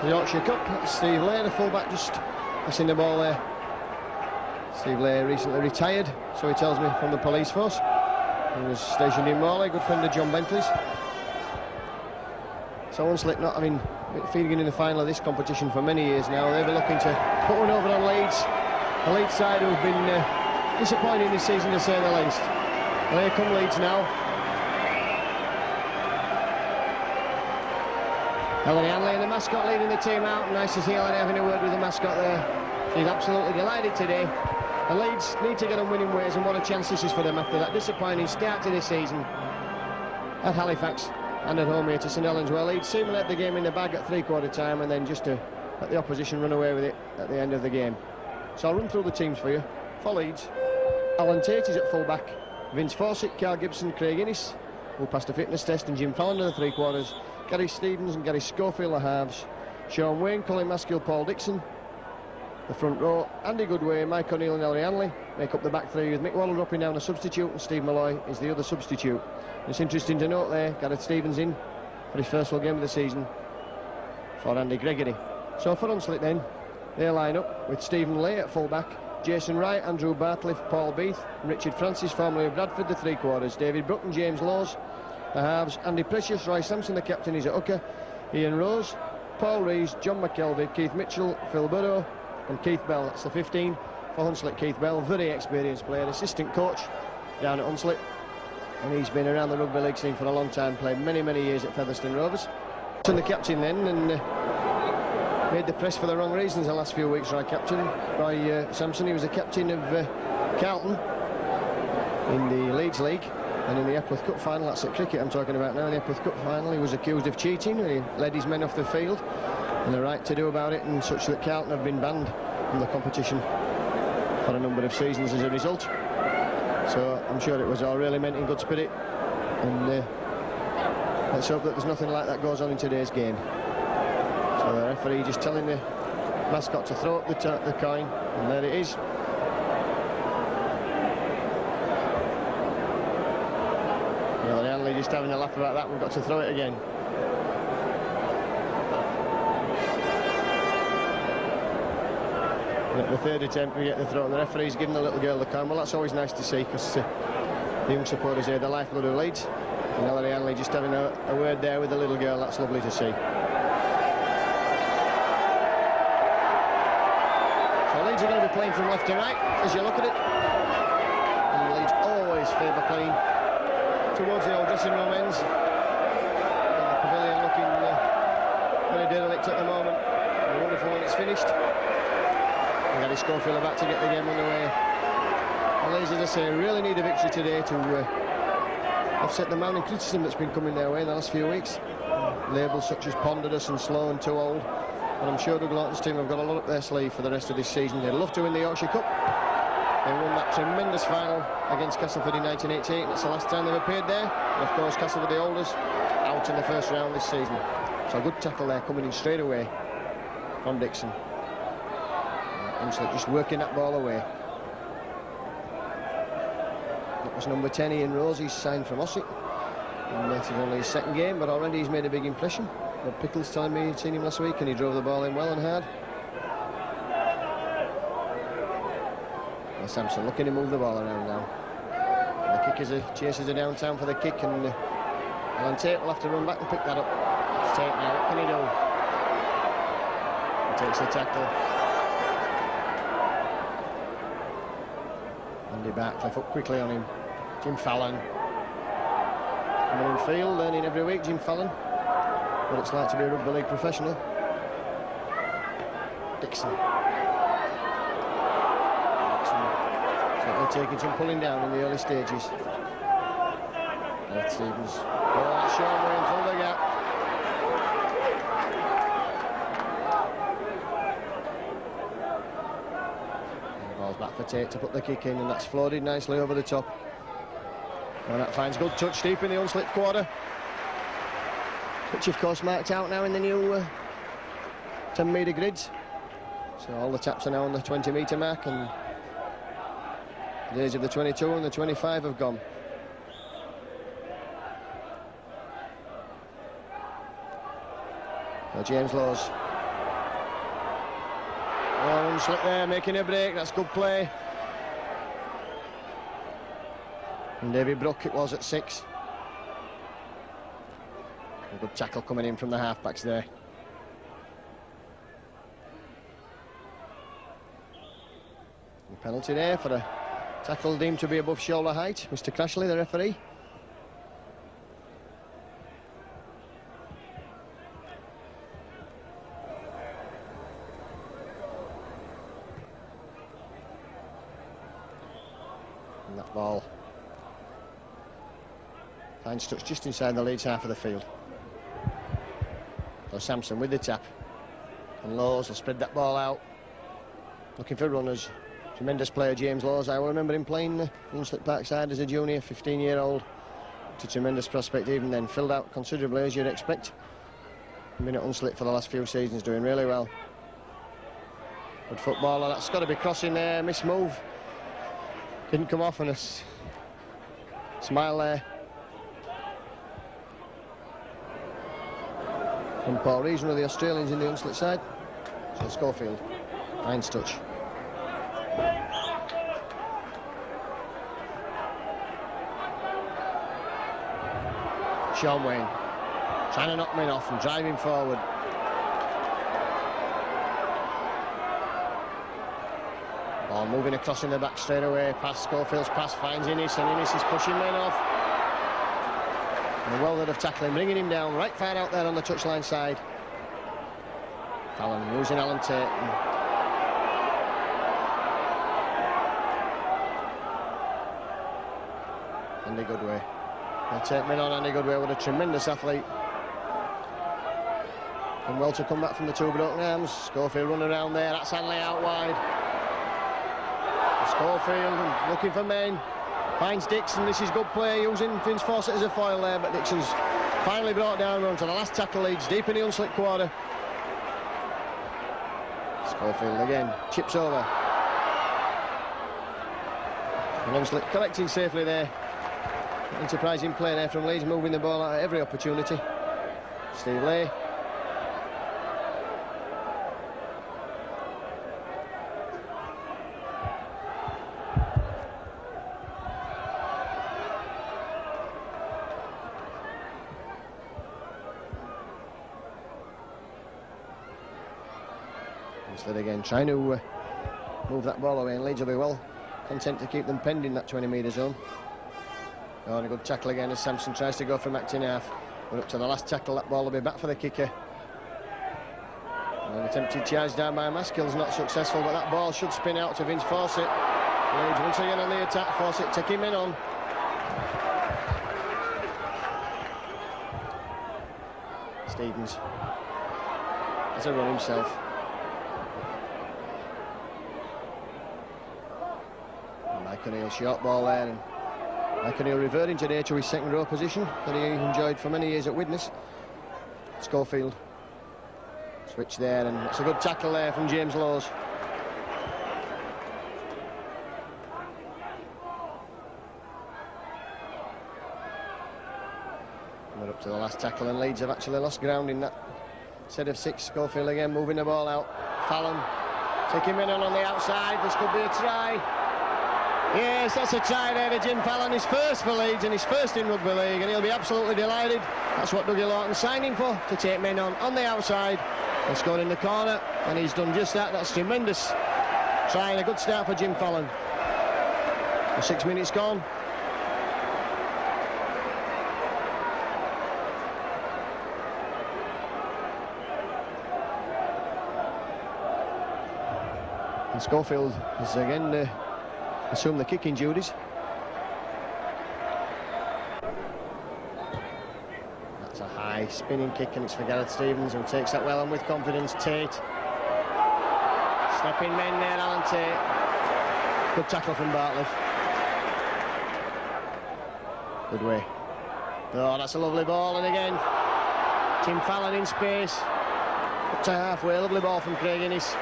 the Yorkshire Cup. That's Steve Lay, the fullback, just passing the ball there. Steve Lay recently retired, so he tells me, from the police force. He was stationed in Morley, good friend of John Bentley's. So Hunslet not having feeding in the final of this competition for many years now. They'll be looking to put one over on Leeds. The Leeds side who've been disappointing this season, to say the least. Well, here come Leeds now. Ellery Hanley, the mascot, leading the team out. Nice to see Ellery having a word with the mascot there. She's absolutely delighted today. The Leeds need to get on winning ways, and what a chance this is for them after that disappointing start to this season at Halifax and at home here to St Helens, where Leeds seemingly had the game in the bag at three-quarter time and then just to let the opposition run away with it at the end of the game. So I'll run through the teams for you. For Leeds, Alan Tate is at full-back, Vince Fawcett, Carl Gibson, Craig Innes, who passed a fitness test, and Jim Fallon to the three-quarters, Gary Stevens and Gary Schofield the halves, Sean Wayne, Colin Maskill, Paul Dixon. The front row, Andy Goodway, Mike O'Neill and Ellery Hanley make up the back three, with Mick Waller dropping down a substitute and Steve Malloy is the other substitute. It's interesting to note there, Gareth Stevens in for his first full game of the season for Andy Gregory. So for Hunslet then, they line up with Stephen Lay at full-back, Jason Wright, Andrew Bartliff, Paul Beath and Richard Francis, formerly of Bradford, the three-quarters, David Brook and James Laws, the halves, Andy Precious, Roy Sampson, the captain, is at hooker, Ian Rose, Paul Rees, John McKelvey, Keith Mitchell, Phil Burrow and Keith Bell. That's the 15 for Hunslet. Keith Bell, very experienced player, assistant coach down at Hunslet, and he's been around the rugby league scene for a long time, played many years at Featherstone Rovers. And the captain then, and made the press for the wrong reasons the last few weeks. Roy Sampson, he was the captain of Carlton in the Leeds League, and in the Epworth Cup final, that's at cricket I'm talking about now, in the Epworth Cup final he was accused of cheating. He led his men off the field, and the right to do about it, and such that Carlton have been banned from the competition for a number of seasons as a result. So I'm sure it was all really meant in good spirit, and let's hope that there's nothing like that goes on in today's game. So the referee just telling the mascot to throw up the coin, and there it is. Well, the Hanley just having a laugh about that. We've got to throw it again. At the third attempt we get the throw, and the referee's giving the little girl the coin. Well, that's always nice to see, because the young supporters here, the lifeblood of Leeds, and Ellery Hanley just having a word there with the little girl. That's lovely to see. So Leeds are going to be playing from left to right as you look at it, and Leeds always favour playing towards the old dressing room ends. And the pavilion looking very derelict at the moment. Wonderful when it's finished. And Gary Schofield about to get the game underway. And Leeds, as I say, really need a victory today to offset the mounting criticism that's been coming their way in the last few weeks. Labels such as ponderous and slow and too old. And I'm sure Doug Lawton's team have got a lot up their sleeve for the rest of this season. They'd love to win the Yorkshire Cup. They won that tremendous final against Castleford in 1988. That's the last time they've appeared there. And of course, Castleford, the olders, out in the first round this season. So a good tackle there coming in straight away from Dixon. Hunslet just working that ball away. That was number 10, Ian Rose. He's signed from Ossett. And it's only his second game, but already he's made a big impression. Bob Pickles telling me he'd seen him last week, and he drove the ball in well and hard. And Sampson looking to move the ball around now. And the kickers chases her downtown for the kick, and Alan Tate will have to run back and pick that up. It's Tate now, what can he do? He takes the tackle. Andy Bartliff up quickly on him. Jim Fallon coming in field, learning every week. Jim Fallon, what it's like to be a rugby league professional. Dixon certainly taking some pulling down in the early stages. Gareth Stevens, oh, that's Sean Wayne through the gap. Back for Tate to put the kick in, and that's floated nicely over the top. And that finds good touch deep in the Hunslet quarter, which of course marked out now in the new 10-metre grids. So all the taps are now on the 20-metre mark, and the days of the 22 and the 25 have gone. Now James Laws Oh, Hunslet there making a break. That's good play. And David Brook it was at 6. A good tackle coming in from the half-backs there. A penalty there for a tackle deemed to be above shoulder height. Mr. Crashley, the referee. And that ball finds touch just inside the Leeds half of the field. So Sampson with the tap. And Laws will spread that ball out. Looking for runners. Tremendous player, James Laws. I will remember him playing Hunslet Parkside as a junior, 15-year-old. It's a tremendous prospect even then. Filled out considerably, as you'd expect. Been at Hunslet for the last few seasons, doing really well. Good footballer. That's got to be crossing there. Miss move. Didn't come off, and a smile there. From Paul Rees, one of the Australians in the Hunslet side. So Schofield finds touch. Sean Wayne trying to knock men off and driving forward. Ball moving across in the back straight away. Pass, Schofield's pass finds Innes, and Innes is pushing men off. And well that of tackling, bringing him down right far out there on the touchline side. Fallon losing Alan Tate. Andy Goodway. They'll take men on. Andy Goodway with a tremendous athlete. And well to come back from the two broken arms. Schofield running around there. That's Hanley out wide. Schofield looking for men. Finds Dixon. This is good play using Vince Fawcett as a foil there, but Dixon's finally brought down. We're on to the last tackle. Leeds deep in the Hunslet quarter. Schofield again chips over. And Hunslet collecting safely there. Enterprising play there from Leeds, moving the ball out at every opportunity. Steve Lay. Instead again trying to move that ball away, and Leeds will be well content to keep them pending that 20-metre zone. Oh, and a good tackle again as Sampson tries to go from acting half. We're up to the last tackle. That ball will be back for the kicker. And an attempted charge down by Maskill's not successful, but that ball should spin out to Vince Fawcett. Leeds once again on the attack. Fawcett taking men on. Stevens has a run himself. Mike O'Neill, short ball there, and Mike O'Neill reverting today to his second row position that he enjoyed for many years at Widnes. Schofield switch there, and it's a good tackle there from James Laws. We're up to the last tackle, and Leeds have actually lost ground in that set of 6. Schofield again moving the ball out. Fallon taking men on the outside. This could be a try. Yes, that's a try there to Jim Fallon. His first for Leeds and his first in Rugby League, and he'll be absolutely delighted. That's what Dougie Lawton's signing for, to take men on the outside and score in the corner, and he's done just that. That's tremendous try and a good start for Jim Fallon. The 6 minutes gone. And Schofield is again assume the kicking duties. That's a high spinning kick, and it's for Gareth Stevens, who takes that well and with confidence. Tate stepping men there, Alan Tate. Good tackle from Bartlett. Good way. Oh, that's a lovely ball, and again Tim Fallon in space up to halfway. Lovely ball from Craig Innes.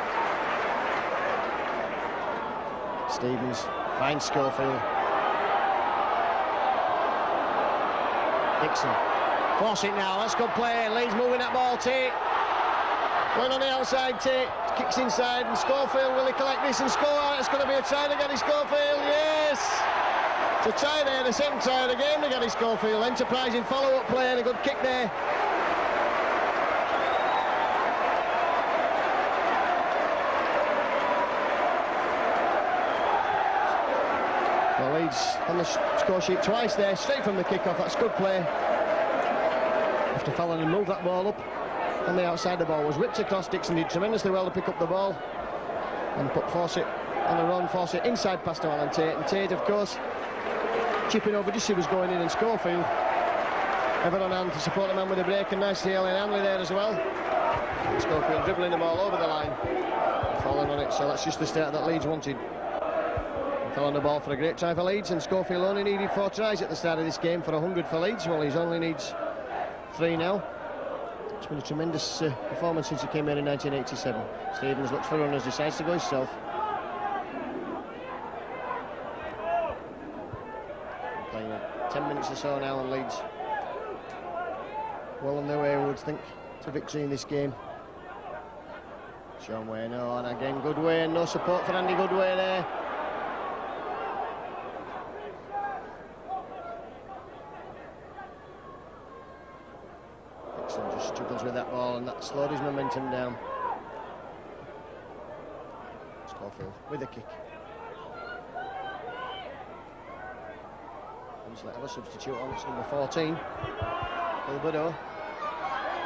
Stevens finds Schofield. Dixon. Force it now. That's good play. Leeds moving that ball. Tate. Going on the outside, Tate kicks inside, and Schofield, will he collect this and score? It's going to be a try to get his Schofield, yes! It's a try there, the second try of the game to get his Schofield. Enterprising follow-up play and a good kick there. Well, Leeds on the score sheet twice there, straight from the kick-off. That's good play. After Fallon and move that ball up. On the outside, the ball was whipped across. Dixon did tremendously well to pick up the ball and put Fawcett on a run. Fawcett inside past to Alan Tate, and Tate, of course, chipping over just as he was going in, and Schofield ever on hand to support the man with a break, and nice to Ellen Hanley there as well. And Schofield dribbling the ball over the line, falling on it, so that's just the start that Leeds wanted. He fell on the ball for a great try for Leeds, and Schofield only needed 4 tries at the start of this game for 100 for Leeds. Well, he only needs 3 now. It's been a tremendous performance since he came here in 1987. Stevens looks for runners, decides to go himself. Playing 10 minutes or so now, and Leeds well on their way, I would think, to victory in this game. Sean Wayne, oh, and again Goodway, and no support for Andy Goodway there. Just struggles with that ball, and that slowed his momentum down. Schofield with a kick. Hunslet have a substitute on, it's number 14, Gilberto.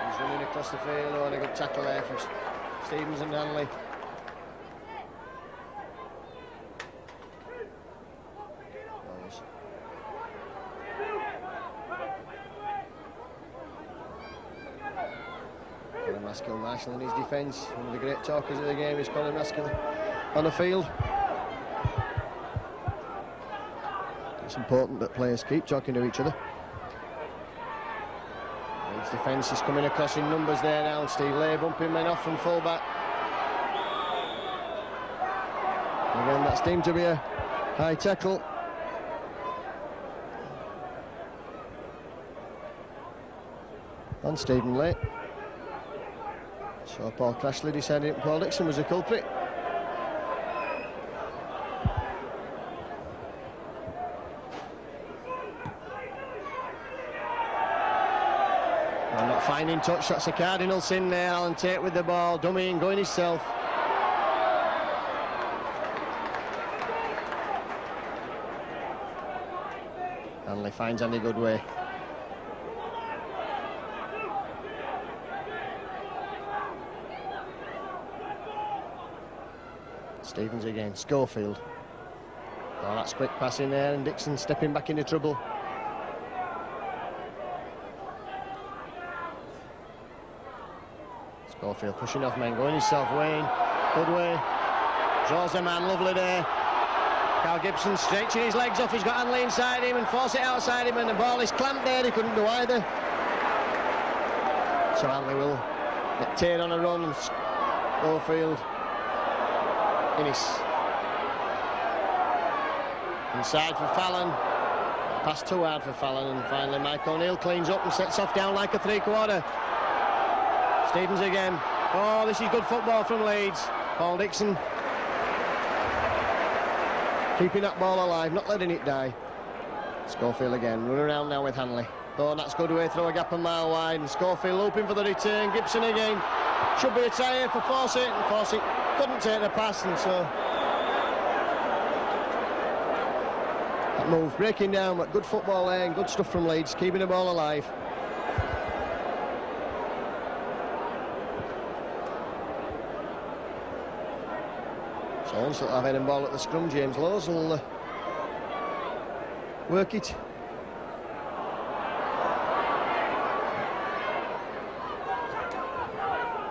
He's running across the field, oh, and a good tackle there from Stevens and Hanley. Maskell, Marshall in his defence. One of the great talkers of the game is Colin Maskell on the field. It's important that players keep talking to each other. Leeds defence is coming across in numbers there now. Steve Lay bumping men off from full-back. Again, that's deemed to be a high tackle. On Stephen Lay. So Paul Crashley decided that Paul Dixon was the culprit. And not finding touch, that's a cardinal sin there. Alan Tate with the ball, dummying, going himself. Hanley finds Andy Goodway. Stevens again, Schofield. Oh, that's quick passing there, and Dixon stepping back into trouble. Schofield pushing off men, going himself, Wayne, Goodway, draws the man, lovely there. Carl Gibson stretching his legs off, he's got Hanley inside him and Fawcett outside him, and the ball is clamped there, he couldn't do either. So Hanley will get Tate on a run, and Schofield Innes. Inside for Fallon. Pass too hard for Fallon, and finally Mike O'Neill cleans up and sets off down like a 3/4. Stevens again. Oh, this is good football from Leeds. Paul Dixon keeping that ball alive, not letting it die. Schofield again, running around now with Hanley. Oh, that's good way, throw a gap a mile wide, and Schofield looping for the return. Gibson again. Should be a try here for Fawcett, and Fawcett couldn't take the pass, and so that move breaking down, but good football there and good stuff from Leeds, keeping the ball alive. So Hunslet have head and ball at the scrum. James Lowes will work it.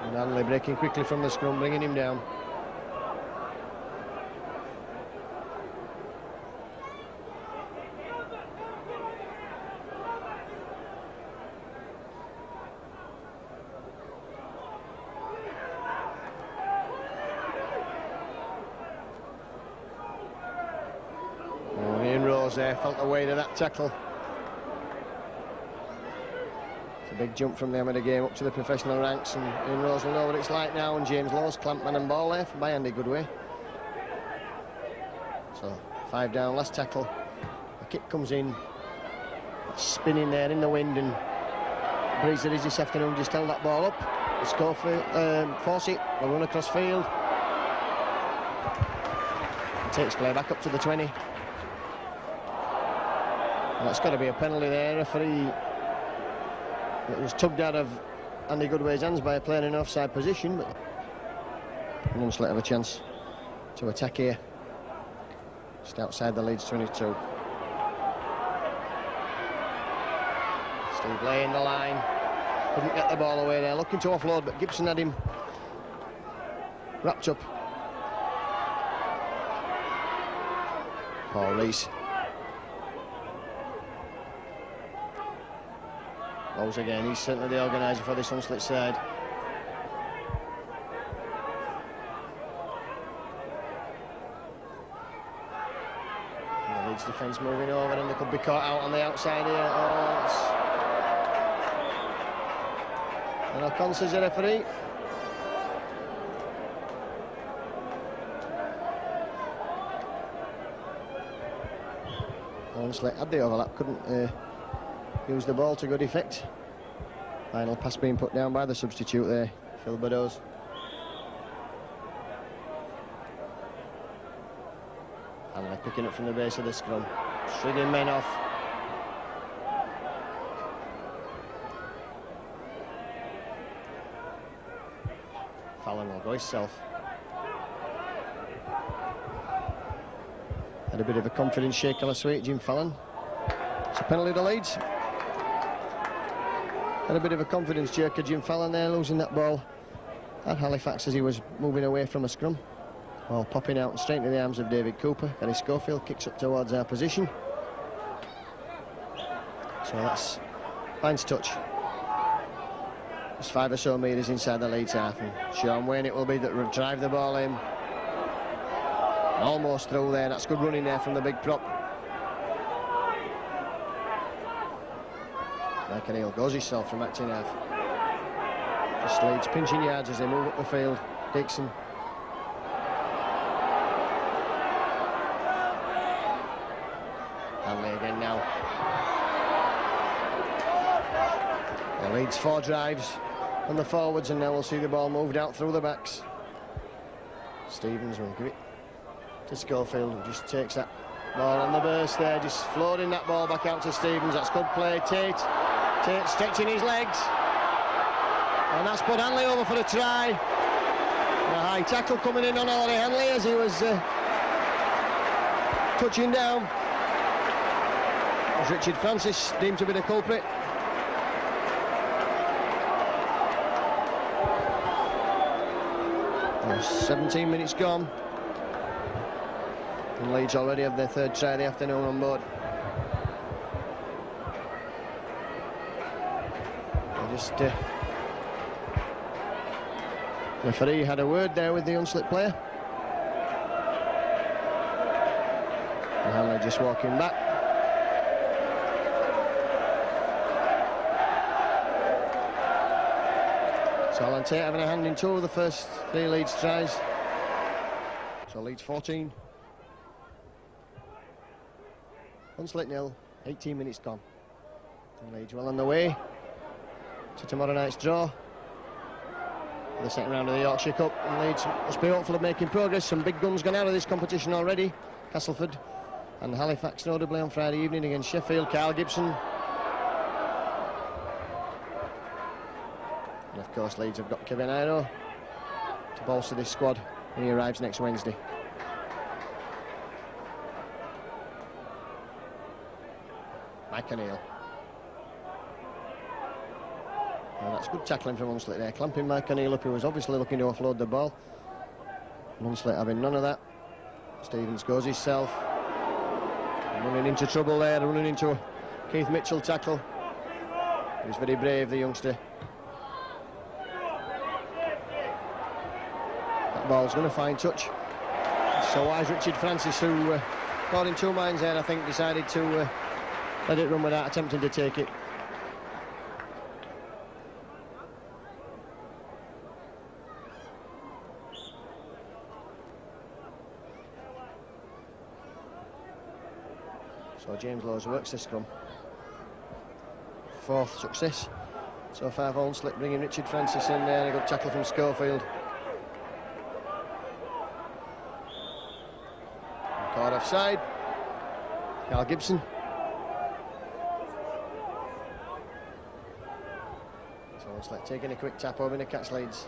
And Hanley breaking quickly from the scrum, bringing him down. There, felt the weight of that tackle. big jump from the amateur game up to the professional ranks, and Ian Rose will know what it's like now. And James Lawes clamped man and ball there by Andy Goodway. So 5 down, last tackle. The kick comes in, spinning there in the wind, and breeze that is this afternoon just held that ball up. The score for Fawcett will run across field. Takes play back up to the 20. And that's got to be a penalty there. Referee, it was tugged out of Andy Goodway's hands by a player in offside position, but Hunslet have a chance to attack here. Just outside the Leeds 22. Steve laying the line. Couldn't get the ball away there. Looking to offload, but Gibson had him wrapped up. Paul Rees. Bowles again. He's certainly the organiser for this Hunslet side. And the Leeds defence moving over, and they could be caught out on the outside here. And O'Connor says the referee. Hunslet had the overlap, couldn't use the ball to good effect. Final pass being put down by the substitute there, Phil Beddoes. And they're picking up from the base of the scrum, strigging men off. Fallon will go himself. Had a bit of a confidence shake last week, Jim Fallon. It's a penalty to Leeds. Had a bit of a confidence jerker, Jim Fallon there, losing that ball at Halifax as he was moving away from a scrum. Well, popping out straight into the arms of David Cooper. Gary Schofield kicks up towards our position. So that's finds touch. Just 5 or so metres inside the Leeds half, and Sean Wayne it will be that will drive the ball in. Almost through there. That's good running there from the big prop. Mike O'Neill goes himself from acting half. Just Leeds pinching yards as they move up the field. Dixon. Hanley again now. The Leeds 4 drives on the forwards, and now we'll see the ball moved out through the backs. Stevens will give it to Schofield, who just takes that ball on the burst there, just floating that ball back out to Stevens. That's good play. Tate stretching his legs, and that's put Hanley over for a try. And a high tackle coming in on Ollie Hanley as he was touching down. As Richard Francis deemed to be the culprit. Oh, 17 minutes gone. And Leeds already have their 3rd try of the afternoon on board. Just referee had a word there with the Hunslet player. And Hanley just walking back. So Alan Tate having a hand in 2 of the first 3 Leeds tries. So Leeds 14. Hunslet 0, 18 minutes gone. And Leeds well on the way to tomorrow night's draw for the second round of the Yorkshire Cup. And Leeds must be hopeful of making progress. Some big guns gone out of this competition already. Castleford and Halifax notably on Friday evening against Sheffield. Carl Gibson. And of course Leeds have got Kevin Iro to bolster this squad when he arrives next Wednesday. Mike O'Neill. Well, that's good tackling from Hunslet there, clamping Mike O'Neill up, who was obviously looking to offload the ball. And Hunslet having none of that. Stevens goes himself. Running into trouble there, running into a Keith Mitchell tackle. He was very brave, the youngster. That ball's going to find touch. So wise Richard Francis, who caught in 2 minds there, I think, decided to let it run without attempting to take it. So James Lowes works the scrum. 4th success so far for Hunslet, bringing Richard Francis in there. A good tackle from Schofield. Caught offside. Carl Gibson. So Hunslet taking a quick tap over to catch Leeds.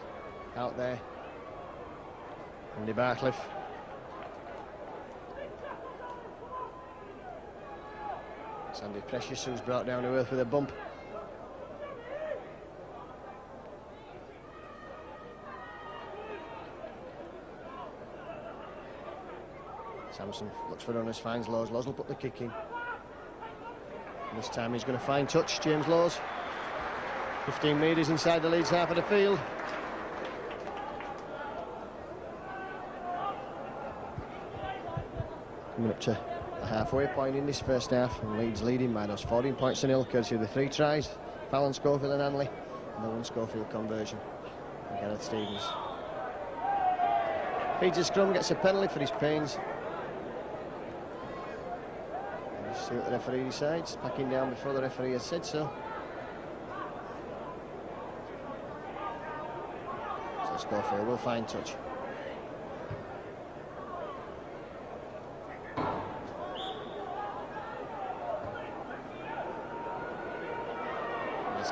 Out there. Andy Barcliffe. Sandy Precious, who's brought down to earth with a bump. Samson looks for runners, finds Lowes. Lowes will put the kick in. And this time he's going to find touch, James Lowes. 15 metres inside the Leeds half of the field. Coming up to the halfway point in this first half, and Leeds leading by those 14 points to nil, courtesy of the 3 tries, Fallon, Schofield and Hanley, and the 1 Schofield conversion from Gareth Stevens. Feeds a scrum, gets a penalty for his pains. Let's see what the referee decides. Packing down before the referee has said so. So Schofield will find touch.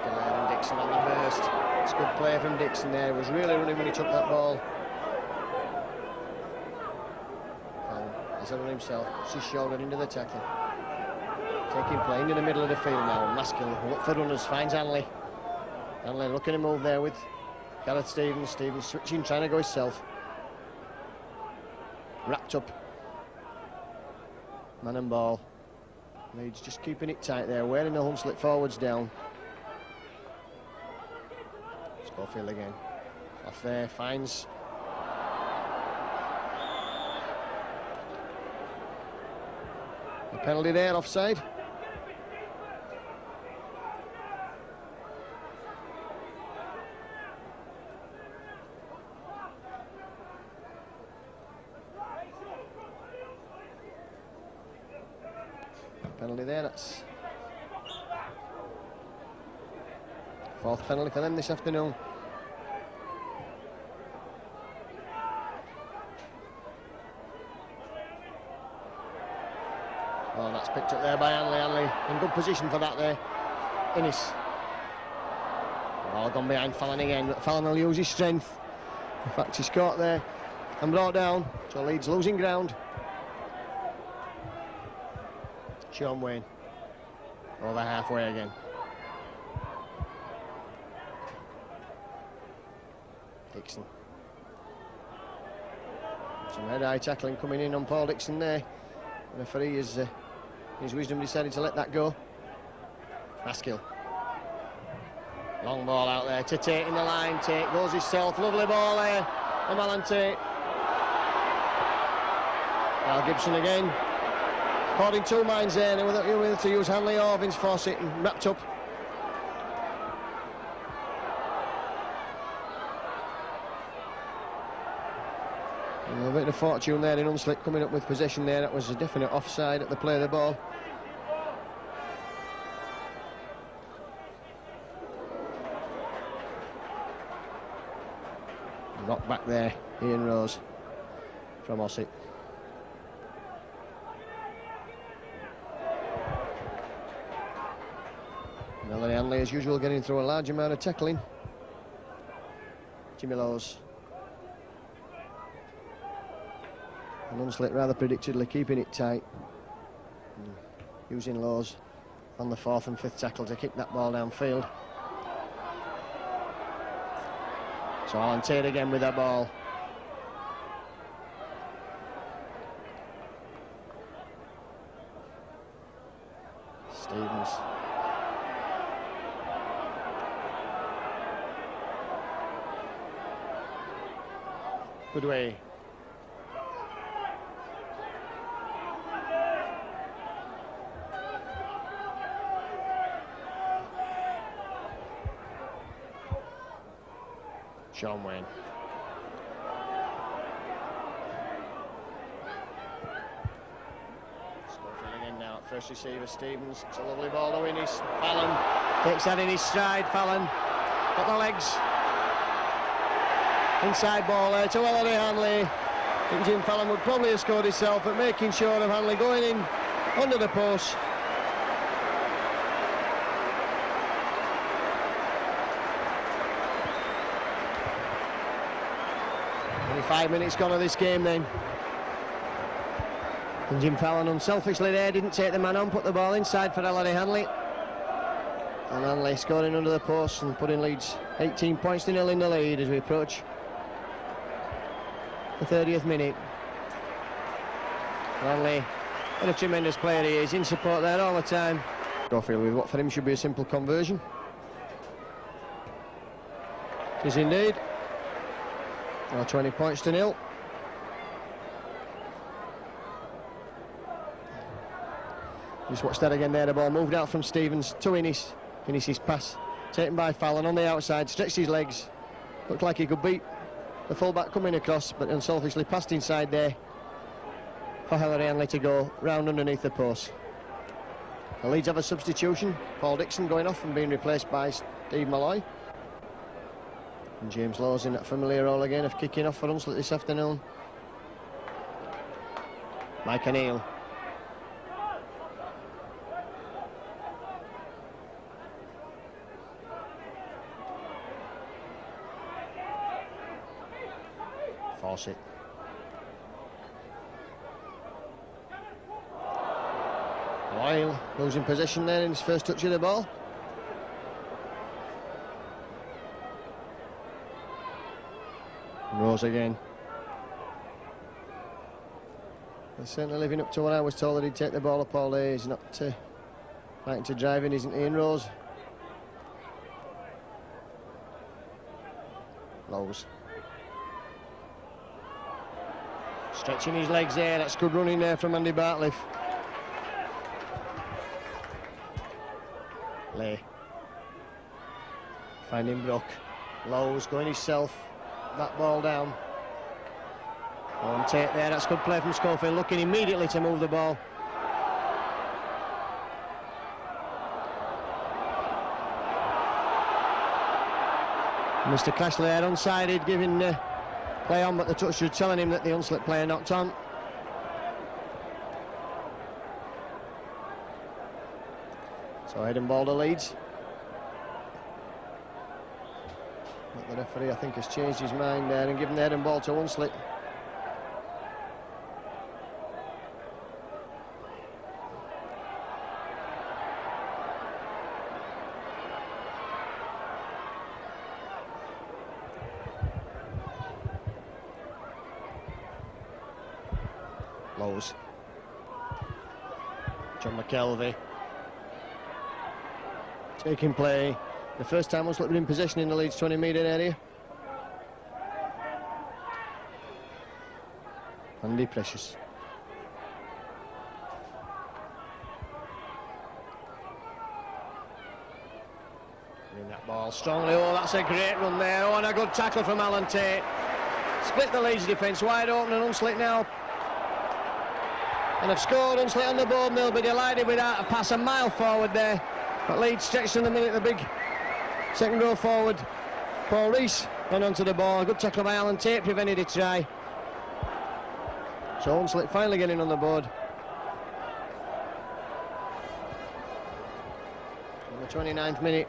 And Dixon on the burst. It's good play from Dixon there. He was really running when he took that ball. He's on himself, puts his shoulder into the tackle. Taking play into the middle of the field now. Maskell, look for runners, finds Hanley. Hanley looking to move there with Gareth Stevens. Stevens switching, trying to go himself. Wrapped up. Man and ball. Leeds just keeping it tight there, wearing the Hunslet forwards down. Schofield again. Off there, finds. A penalty there, offside. Penalty there, that's 4th penalty for them this afternoon. Oh, that's picked up there by Hanley. Hanley in good position for that there. Innes. Ball gone behind Fallon again, but Fallon will use his strength. In fact, he's caught there and brought down, so Leeds losing ground. Sean Wayne over halfway again. Dixon. Some head-eye tackling coming in on Paul Dixon there. The referee has, in his wisdom, decided to let that go. Maskell. Long ball out there to Tate in the line. Tate goes himself. Lovely ball there from Alan Tate. Now Gibson again. Caught in 2 minds there. They were able to use Hanley or Vince Fawcett and wrapped up. A bit of fortune there in Hunslet coming up with possession there. That was a definite offside at the play of the ball. Knocked back there, Ian Rose from Ossett. Melanie Hanley, as usual, getting through a large amount of tackling. Jimmy Lowes. And Hunslet rather predictably keeping it tight. Using Lowes on the 4th and 5th tackle to kick that ball downfield. So Alan Tate again with that ball. Stevens. Good way. Sean Wayne. Schofield again now at first receiver, Stevens. It's a lovely ball to Innis. Fallon takes that in his stride. Fallon got the legs. Inside ball there to Ellery Hanley. I think Jim Fallon would probably have scored himself, but making sure of Hanley going in under the post. Only 5 minutes gone of this game then. And Jim Fallon unselfishly there didn't take the man on, put the ball inside for Ellery Hanley. And Hanley scoring under the post and putting Leeds 18 points to 0 in the lead as we approach the 30th minute. Hanley, what a tremendous player he is, in support there all the time. Schofield with what for him should be a simple conversion. It is indeed. Now 20 points to 0. Just watch that again there, the ball moved out from Stevens to Innis. Innis's pass taken by Fallon on the outside, stretched his legs. Looked like he could beat the fullback coming across, but unselfishly passed inside there for Ellery Hanley to go round underneath the post. The Leeds have a substitution. Paul Dixon going off and being replaced by Steve Malloy. And James Lawes in that familiar role again of kicking off for Hunslet this afternoon. Mike O'Neill. Fawcett. Lyle losing possession there in his first touch of the ball. Rose again. They're certainly living up to what I was told that he'd take the ball up all day. He's not fighting to drive in, isn't he, in Rose? Lowes. Stretching his legs there, that's good running there from Andy Bartliff. Lay. Finding Brook. Lowes going himself. That ball down. On take there, that's good play from Schofield, looking immediately to move the ball. Mr. Crashley there unsided, giving play on, but the touch was telling him that the Hunslet player knocked on. So head and ball to Leeds. But the referee, I think, has changed his mind there and given the head and ball to Hunslet. Lowes. John McKelvey. Taking play. The first time Hunslet been in possession in the Leeds 20-metre area. Andy Precious. In that ball strongly. Oh, that's a great run there. Oh, and a good tackle from Alan Tate. Split the Leeds defence wide open, and Hunslet now. And have scored. Hunslet on the board, and they'll be delighted with that. A pass a mile forward there. But Leeds stretched in the minute, the big second row forward. Paul Rees went onto the ball. Good tackle by Alan Tate, prevented a try. So Hunslet finally getting on the board. In the 29th minute.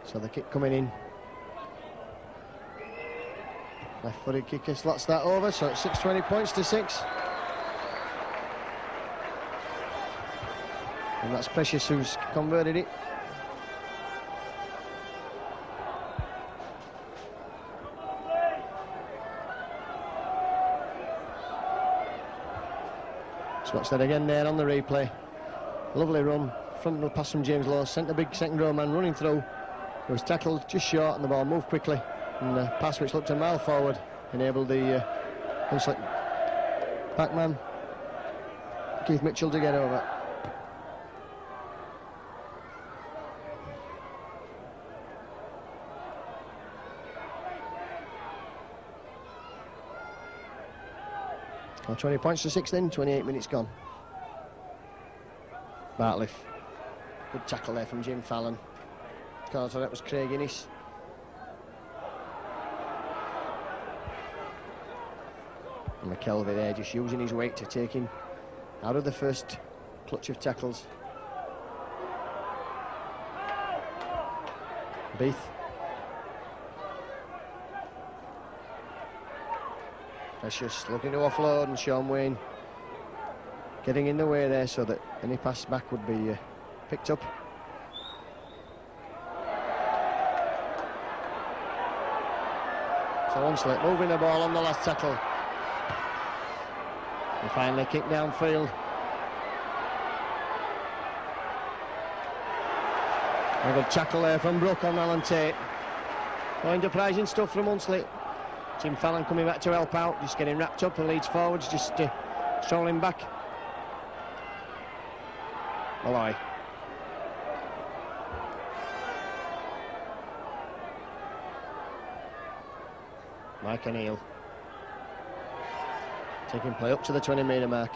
So the kick coming in. Left-footed kicker slots that over, so it's 20 points to 6. And that's Precious who's converted it. So watch that again there on the replay. Lovely run, front row pass from James Lawes, sent the big second row man running through. He was tackled just short and the ball moved quickly. And the pass, which looked a mile forward, enabled the Hunslet backman Keith Mitchell to get over. Well, 20 points to 6 then, 28 minutes gone. Bartliff. Good tackle there from Jim Fallon. Carter, that was Craig Innes. And McKelvey there just using his weight to take him out of the first clutch of tackles. Beath. Precious looking to offload, and Sean Wayne getting in the way there so that any pass back would be picked up. So Hunslet moving the ball on the last tackle. And finally kicked downfield. A good tackle there from Brook on Alan Tate. Oh, enterprising stuff from Hunslet. Jim Fallon coming back to help out, just getting wrapped up, and Leeds forwards just strolling back. Malloy. Mike O'Neill. Taking play up to the 20-metre mark.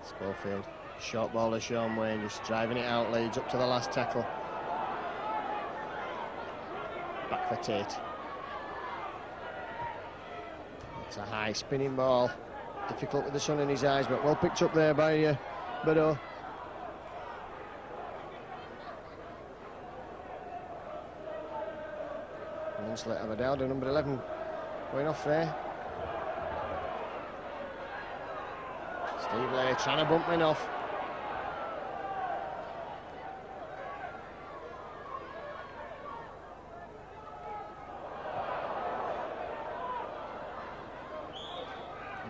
Schofield. Short ball to Sean Wayne, just driving it out, Leeds up to the last tackle. Back for Tate. It's a high spinning ball. Difficult with the sun in his eyes, but well picked up there by Burrow. Hunslet have a down to number 11 going off there. Steve Lay trying to bump him off.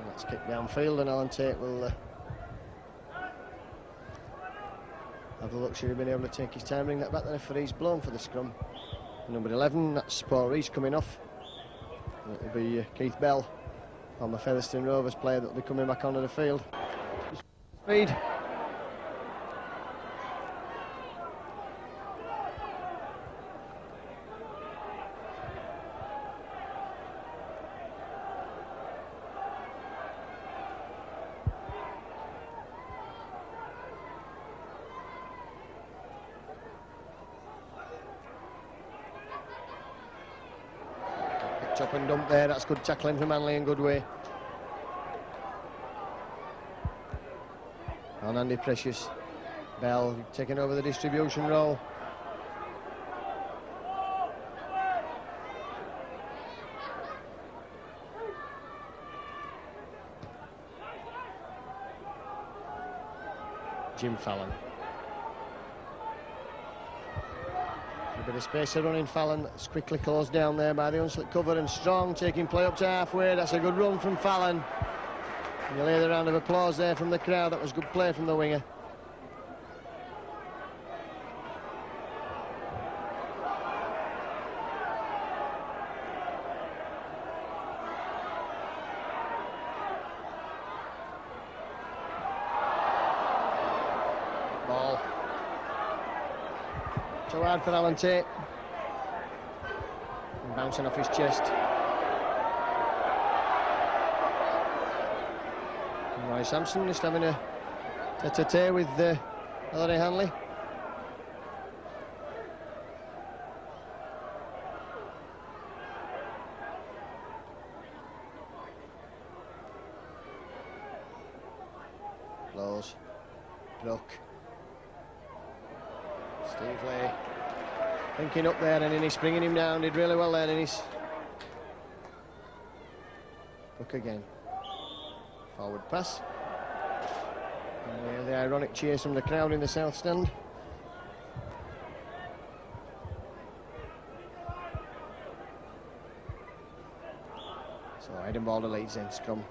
Let's kick downfield, and Alan Tate will have the luxury of being able to take his time, bring that back. The referee's blown for the scrum. Number 11, that's Paul Rees coming off. And it'll be Keith Bell on the Featherstone Rovers player that will be coming back onto the field. Speed. Up and dump there, that's good tackling from Manley in good way. And Andy Precious. Bell taking over the distribution role. Jim Fallon. A bit of space to run in Fallon. That's quickly closed down there by the Hunslet cover, and Strong taking play up to halfway. That's a good run from Fallon. And you lay the round of applause there from the crowd. That was good play from the winger. Ball. Too hard for Alan Tate. And bouncing off his chest. And Roy Sampson just having a tete-a-tete with Ellery Hanley. Blows. Brook. Steve Lay thinking up there, and Innes bringing him down. Did really well there, Innes. Brook again. Forward pass. And the ironic cheers from the crowd in the south stand. So heading ball to Leeds in scrum.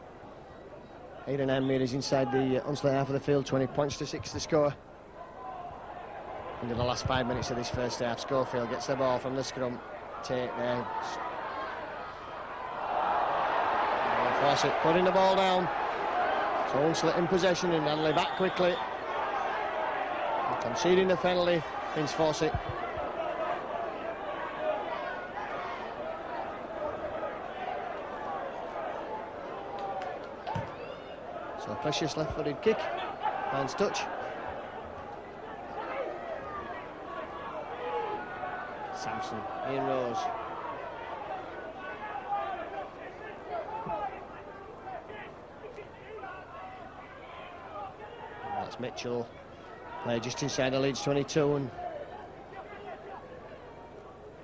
8 and 9 metres inside the Hunslet half of the field. 20 points to 6 the score. Into the last 5 minutes of this first half. Schofield gets the ball from the scrum. Tate there. Fawcett putting the ball down. So Hunslet in possession, and Hanley back quickly. And conceding the penalty, Vince Fawcett. So Precious left-footed kick, finds touch. Sampson, Ian Rose. And that's Mitchell. Play just inside the Leeds 22, and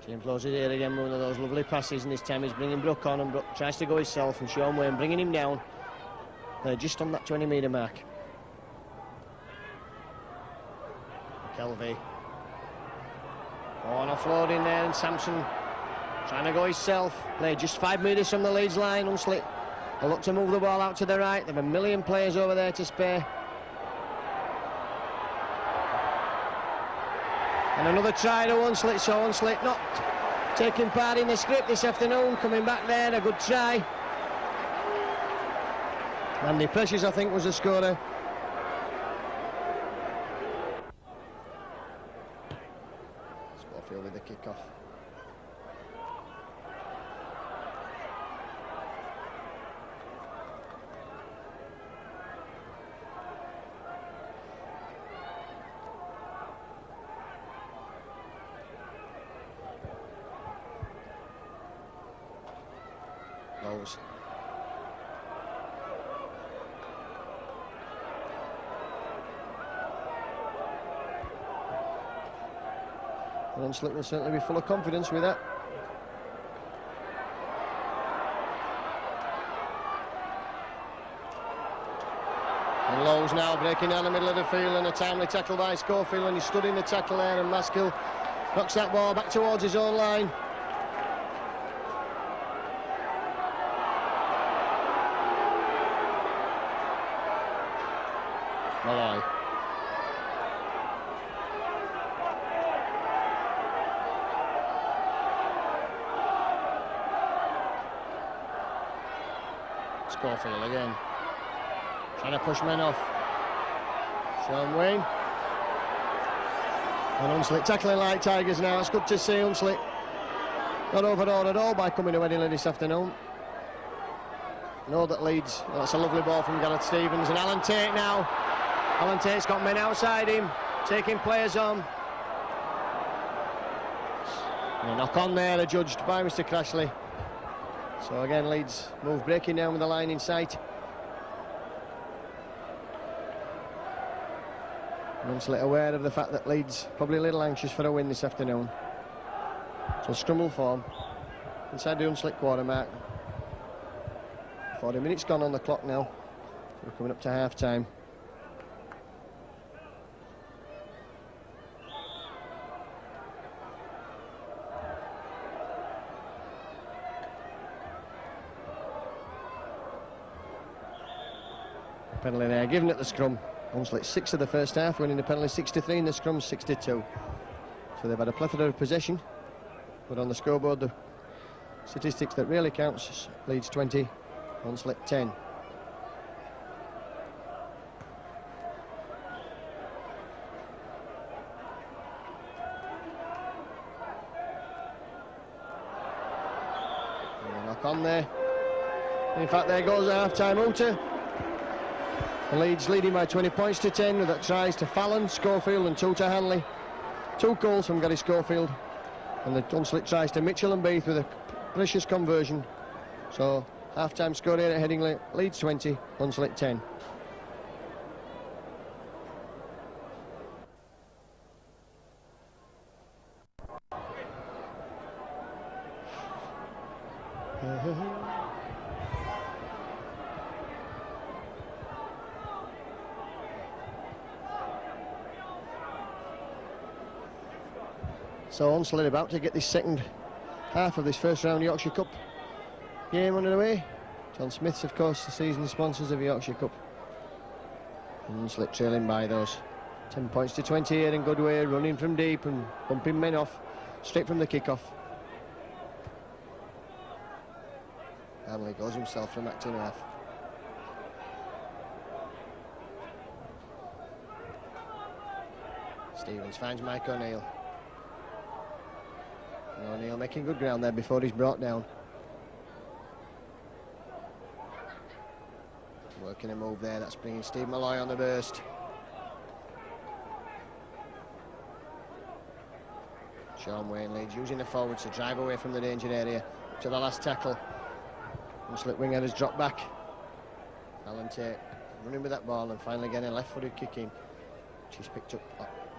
James Lawes is here again with one of those lovely passes, and this time he's bringing Brook on, and Brook tries to go himself, and Sean Wayne bringing him down. They're just on that 20-metre mark. Kelvey. Oh, an offloading there, and Sampson trying to go himself. Play just 5 metres from the Leeds line. Hunslet, they look to move the ball out to the right. There are a million players over there to spare. And another try to Hunslet, so Hunslet not taking part in the script this afternoon, coming back there, a good try. Andy Precious, I think, was the scorer. Schofield with the kick-off. Lowes. Hunslet will certainly be full of confidence with that. And Lowes now breaking down the middle of the field, and a timely tackle by Schofield, and he stood in the tackle there, and Maskill knocks that ball back towards his own line. Malloy. Schofield again, trying to push men off. Sean Wayne. And Hunslet tackling like tigers now. It's good to see Hunslet not overawed at all by coming to Headingley this afternoon. Know that Leeds, that's a lovely ball from Gareth Stevens, and Alan Tate now. Alan Tate's got men outside him, taking players on. And a knock on there, adjudged by Mr. Crashley. So again, Leeds move breaking down with the line in sight. Hunslet aware of the fact that Leeds probably a little anxious for a win this afternoon. So scrum will form inside the Hunslet quarter mark. 40 minutes gone on the clock now. We're coming up to half time. Penalty there given at the scrum. Hunslet 6 of the first half, winning the penalty 63 in the scrum 62. So they've had a plethora of possession, but on the scoreboard the statistics that really counts, Leeds 20, Hunslet 10. And a knock on there. In fact, there goes the half-time outer. The Leeds leading by 20 points to 10 with that tries to Fallon, Schofield and 2 to Hanley. 2 goals from Gary Schofield, and the Hunslet tries to Mitchell and Beath with a precious conversion. So half-time score here at Headingley, Leeds 20, Hunslet 10. So Hunslet about to get this second half of this first round Yorkshire Cup game underway. John Smith's, of course, the season sponsors of Yorkshire Cup. And Hunslet trailing by those. 10 points to 20 here in good way, running from deep and bumping men off straight from the kick-off. Hanley goes himself from that 2.5. Stevens finds Mike O'Neill. O'Neill making good ground there before he's brought down. Working a move there, that's bringing Steve Malloy on the burst. Sean Wayne Leeds using the forwards to drive away from the danger area. Up to the last tackle. Hunslet winger has dropped back. Alan Tate running with that ball and finally getting a left-footed kick in. She's picked up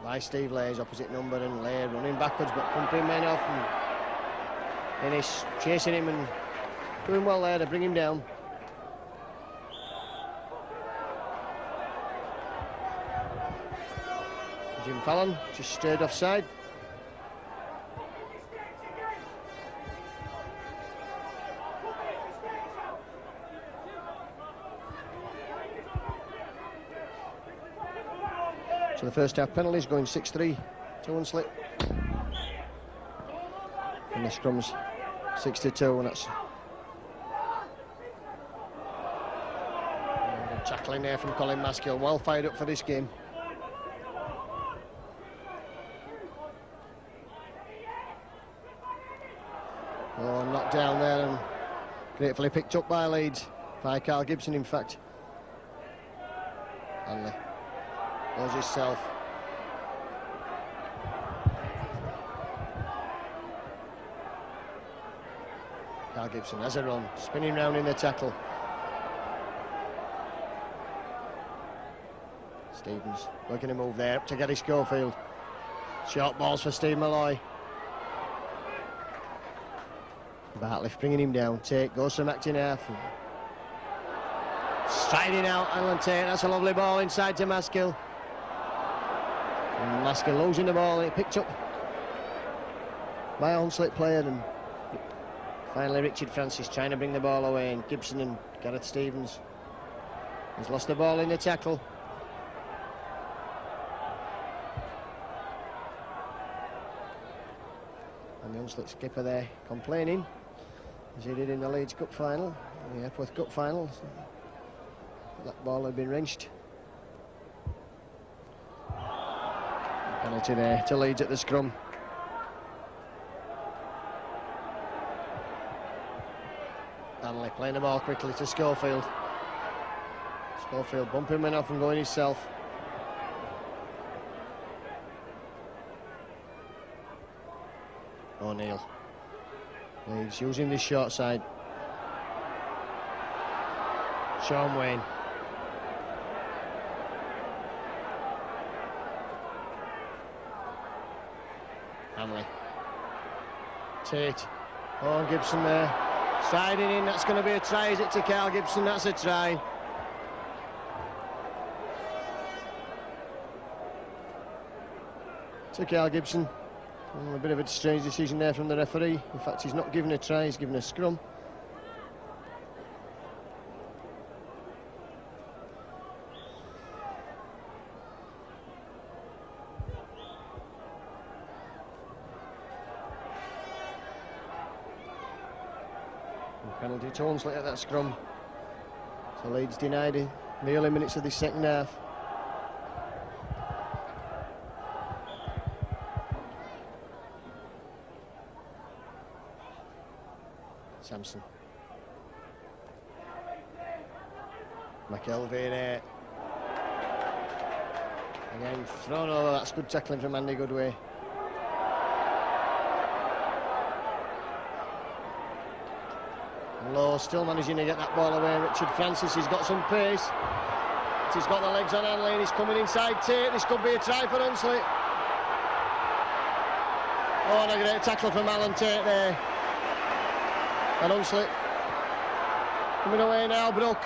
by Steve Lay's opposite number, and Lay running backwards but pumping men off, and Inniss chasing him and doing well there to bring him down. Jim Fallon just stirred offside. So the first half penalties going 6-3 to Hunslet. And the scrum's 6-2, and that's tackling there from Colin Maskill, well fired up for this game. Oh, knocked down there and gratefully picked up by Leeds, by Carl Gibson in fact. Hanley goes himself. Carl Gibson has a run, spinning round in the tackle. Stevens working a move there up to Gary Schofield. Short balls for Steve Malloy. Bartliff bringing him down. Tate goes from acting half. Striding out, Alan Tate. That's a lovely ball inside to Maskill. And Maskill losing the ball. It picked up by a Hunslet player, and finally Richard Francis trying to bring the ball away, and Gibson and Gareth Stevens has lost the ball in the tackle. And the Hunslet skipper there complaining, as he did in the Leeds Cup final, the Epworth Cup final. That ball had been wrenched. Penalty there to Leeds at the scrum. Hanley playing the ball quickly to Schofield. Schofield bumping men off and going himself. O'Neill. Leeds using this short side. Sean Wayne. Hanley. Tate. Oh, Gibson there. Sliding in, that's going to be a try, is it, to Carl Gibson? That's a try. To Carl Gibson. A bit of a strange decision there from the referee. In fact, he's not given a try, he's given a scrum. Penalty to Hunslet at that scrum. So Leeds denied in the early minutes of the second half. Sampson. McElvey there. Again thrown over, that's good tackling from Andy Goodway. Lowe still managing to get that ball away. Richard Francis, he's got some pace. He's got the legs on Hanley, and he's coming inside Tate. This could be a try for Hunslet. Oh, and a great tackle from Alan Tate there. And Hunslet coming away now, Brook.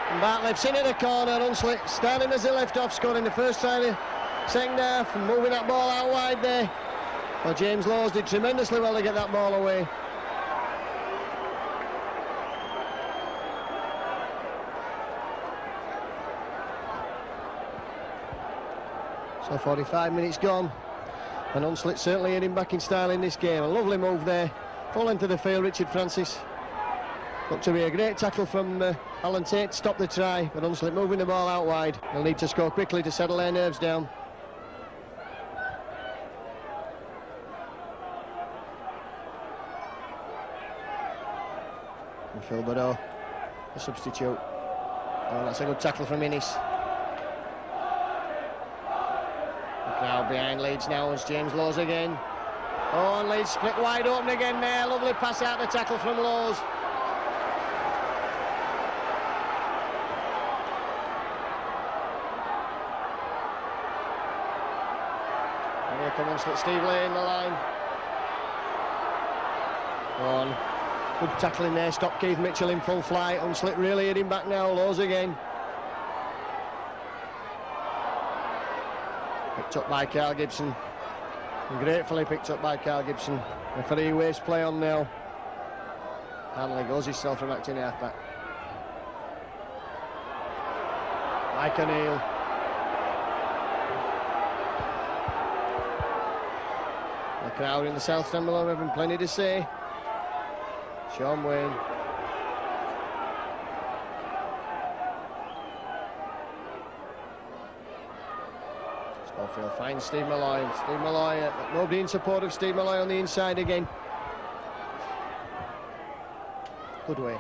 And Bartlett's into the corner. Hunslet starting as he left off, scoring the first try of the second half and moving that ball out wide there. Well, James Laws did tremendously well to get that ball away. So 45 minutes gone, and Hunslet certainly heading back in style in this game. A lovely move there, full length of the field, Richard Francis. Looked to be a great tackle from Alan Tate to stop the try, but Hunslet moving the ball out wide. They'll need to score quickly to settle their nerves down. Phil Bordeaux, the substitute. Oh, that's a good tackle from Innes. The crowd behind Leeds now as James Lowes again. Oh, and Leeds split wide open again there. Lovely pass out the tackle from Lowes. And here comes Steve Lane, the line. On. Good tackling there, stopped Keith Mitchell in full flight. Hunslet really hitting back now, Lowes again. Picked up by Carl Gibson. And gratefully picked up by Carl Gibson. Referee waves play on now. Hanley goes himself from acting half-back. Mike O'Neill. The crowd in the south stand below having plenty to say. Sean Wayne. Schofield finds Steve Malloy. Steve Malloy, nobody in support of Steve Malloy on the inside again. Good way.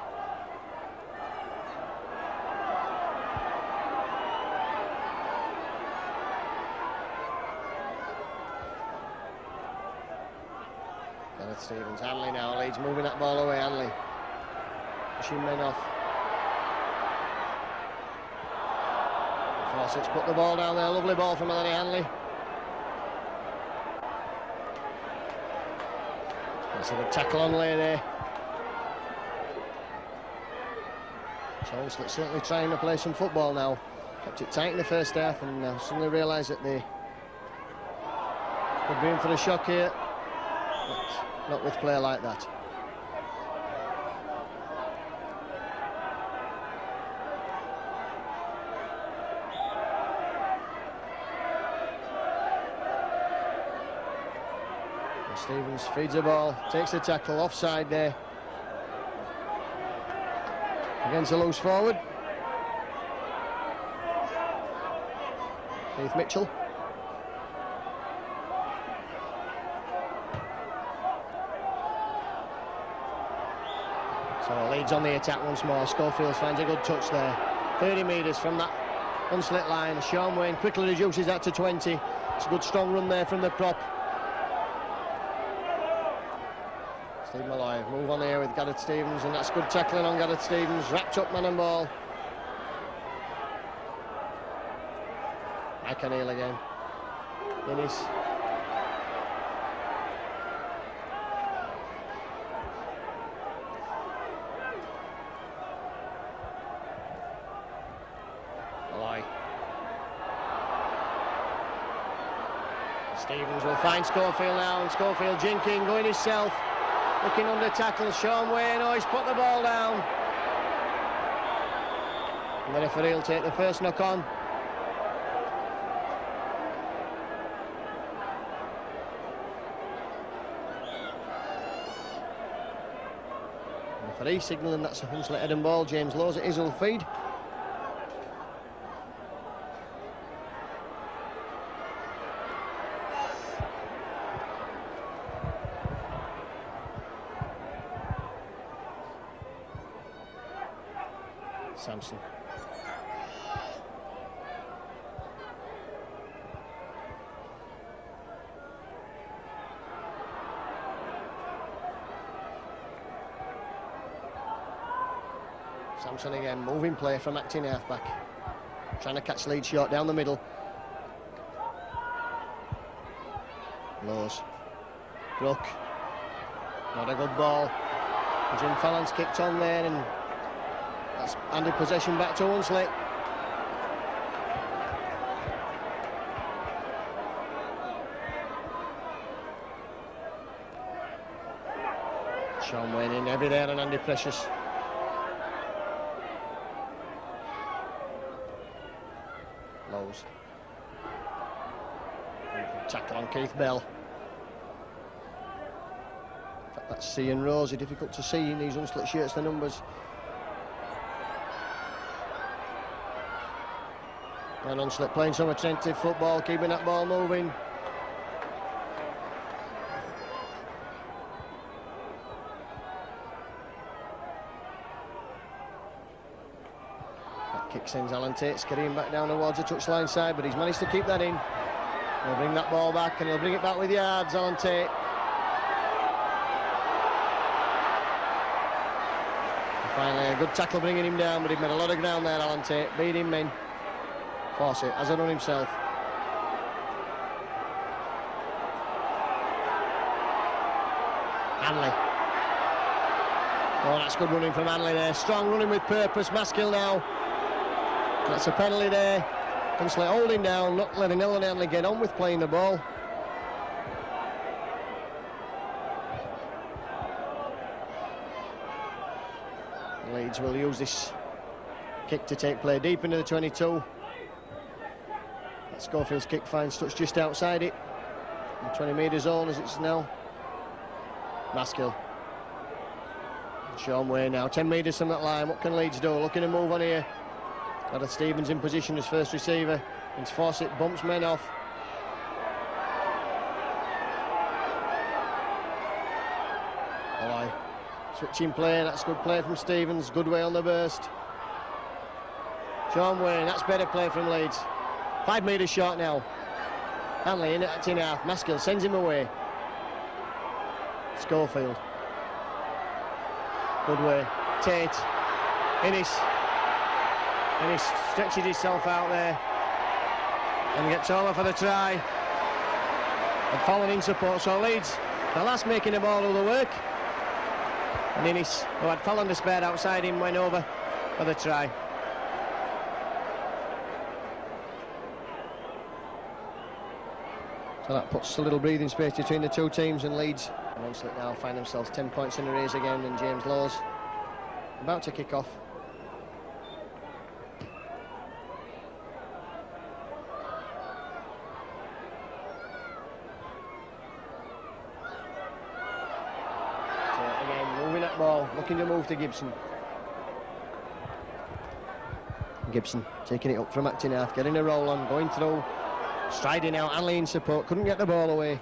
Stevens, Hanley now, Leeds moving that ball away, Hanley. Pushing men off. Fawcett's put the ball down there, lovely ball from Melanie Hanley. That's a good tackle on Lay there. So Hunslet certainly trying to play some football now. Kept it tight in the first half and suddenly realised that they could be in for a shock here. But not with play like that. And Stevens feeds the ball, takes the tackle, offside there. Against a loose forward. Keith Mitchell. So Leeds on the attack once more. Schofield finds a good touch there. 30 metres from that Hunslet line. Sean Wayne quickly reduces that to 20. It's a good strong run there from the prop. Steve Malloy move on here with Gareth Stevens, and that's good tackling on Gareth Stevens. Wrapped up man and ball. Mike O'Neill again. Innes. Stevens will find Schofield now, and Schofield jinking, going himself, looking under tackle. Sean Wayne, oh, he's put the ball down. And the referee will take the first knock on. The referee signalling that's a Hunslet head and ball. James Lowes at Izzle feed. Sampson. Sampson again, moving play from acting half-back. Trying to catch Leeds short down the middle. Lowes. Brook. Not a good ball. Jim Fallon's kicked on there, and that's handed possession back to Hunslet. Sean Wayne in heavy there and Andy Precious. Lowes. Tackle on Keith Bell. In fact, that's C and Rosie, difficult to see in these Hunslet shirts, the numbers. And Hunslet playing some attentive football, keeping that ball moving. Kick sends Alan Tate scurrying back down towards the touchline side, but he's managed to keep that in. He'll bring that ball back, and he'll bring it back with yards, Alan Tate. And finally, a good tackle bringing him down, but he'd made a lot of ground there, Alan Tate. Beating men. Fawcett has a run himself. Hanley. Oh, that's good running from Hanley there. Strong running with purpose. Maskill now. That's a penalty there. Hunslet holding down, not letting Ellen Hanley get on with playing the ball. Leeds will use this kick to take play deep into the 22. That Schofield's kick finds touch just outside it. In 20 metre zone as it's now. Maskill. Sean Way now, 10 metres from that line. What can Leeds do? Looking to move on here. Gareth Stevens in position as first receiver. And Fawcett bumps men off. Alloy. Switching play, that's good play from Stevens. Good way on the burst. Sean Wayne, that's better play from Leeds. 5 metres short now. Hanley in at half. Maskill sends him away. Schofield. Good way. Tate. Innes stretches himself out there and gets over for the try. And fallen in support. So Leeds, the last making the ball all the work. And Innes, who had fallen to spare outside him, went over for the try. So that puts a little breathing space between the two teams, and Leeds and Hunslet now find themselves 10 points in the race again, and James Lawes about to kick off. So again, moving that ball, looking to move to Gibson. Gibson taking it up from Actinarth, getting a roll on, going through. Striding out, Hanley in support, couldn't get the ball away.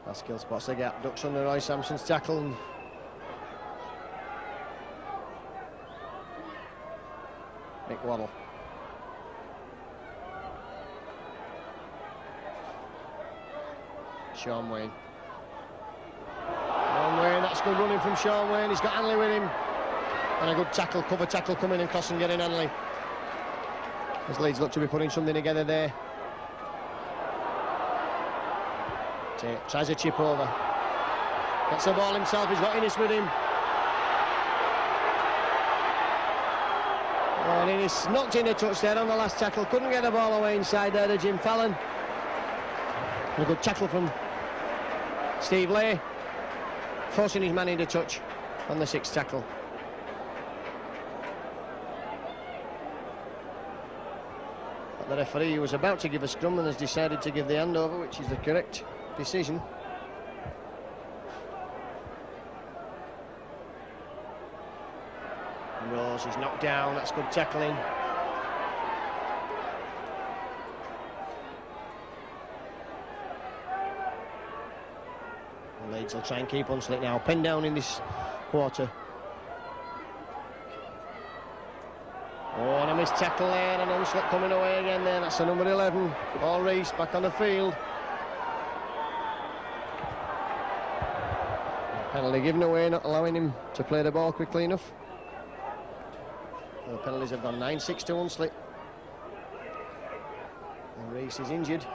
Maskill spots the gap, ducks under Roy Sampson's tackle. And Mick Waddle. Sean Wayne. That's good running from Sean Wayne. He's got Hanley with him. And a good tackle, cover tackle coming and crossing, getting Hanley. As Leeds look to be putting something together there. Tate tries a chip over. Gets the ball himself, he's got Innes with him. Oh, and Innes knocked in a touch there on the last tackle. Couldn't get the ball away inside there to Jim Fallon. And a good tackle from Steve Lay. Forcing his man into touch on the sixth tackle. The referee was about to give a scrum and has decided to give the handover, which is the correct decision. Rose is knocked down, that's good tackling. And Leeds will try and keep Hunslet now, pinned down in this quarter. Oh, and a missed tackle there, and Hunslet coming away again there. That's the number 11, Paul Rees, back on the field. Penalty given away, not allowing him to play the ball quickly enough. The penalties have gone 9-6 to Hunslet. And Rees is injured.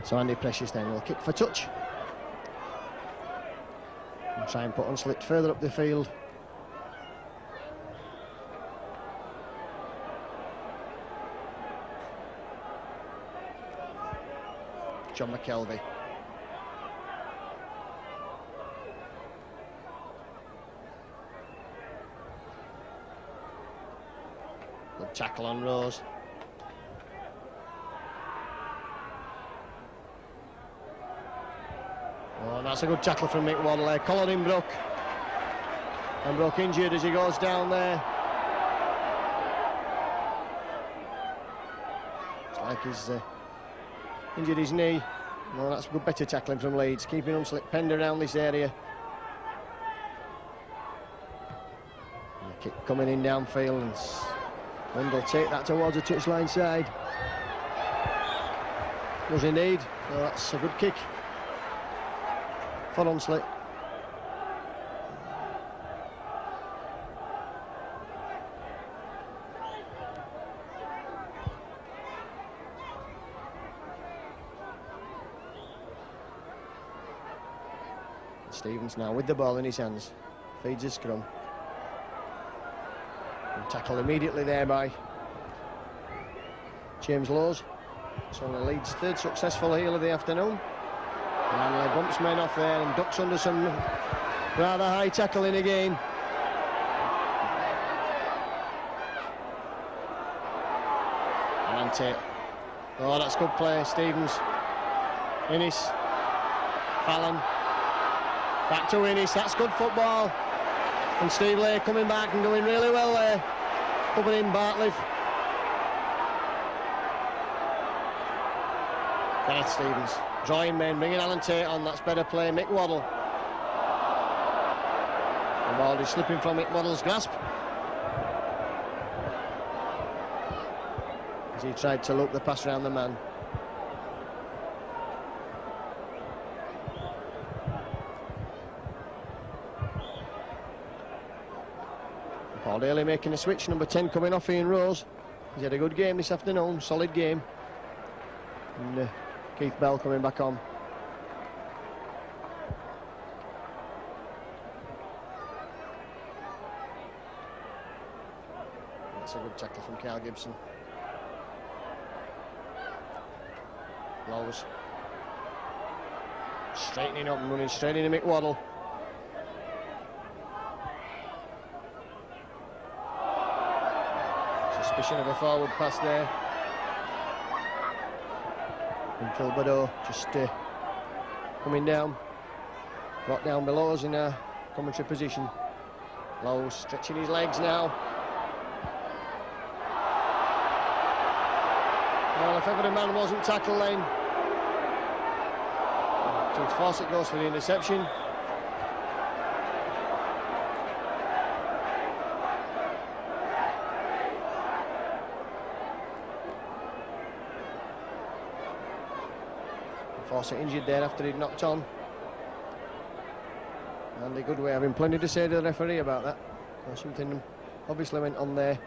So Andy Precious then will kick for touch. And try and put Hunslet further up the field. John McKelvey. Good tackle on Rose. Oh, that's a good tackle from Mick Waddle there. Collared him, Brook. And Brook injured as he goes down there. like he's injured his knee. No, that's good, better tackling from Leeds, keeping Hunslet penned around this area. And the kick coming in downfield, and Lund take that towards the touchline side. Was indeed. So that's a good kick for Hunslet. Stevens now with the ball in his hands, feeds a scrum. And tackled immediately there by James Lowes. It's only Leeds' third successful heel of the afternoon. And bumps men off there and ducks under some rather high tackling again. And oh, that's good play. Stevens, Innes, Fallon. Back to Innes, that's good football. And Steve Lay coming back and doing really well there. Covering Bartley. Gareth Stevens, drawing men, bringing Alan Tate on, that's better play. Mick Waddle. The ball is slipping from Mick Waddle's grasp. As he tried to loop the pass around the man. Paul Daly making a switch, number 10 coming off, Ian Rose. He's had a good game this afternoon, solid game. And Keith Bell coming back on. That's a good tackle from Carl Gibson. Lowes straightening up and running straight into Mick Waddle. Suspicion of a forward pass there. And Phil Badeau just coming down. Brought down below us in a commentary position. Lowes stretching his legs now. Well, if ever a man wasn't tackled then. George Fawcett goes for the interception. Fawcett injured there after he'd knocked on. And a good way, having plenty to say to the referee about that. Or something obviously went on there.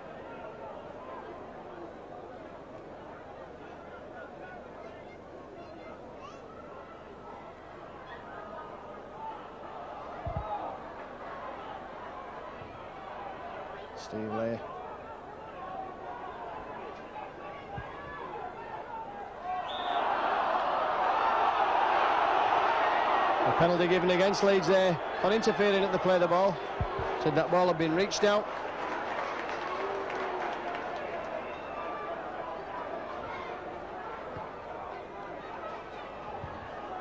Steve Lay. A penalty given against Leeds there for interfering at the play of the ball. Said that ball had been reached out.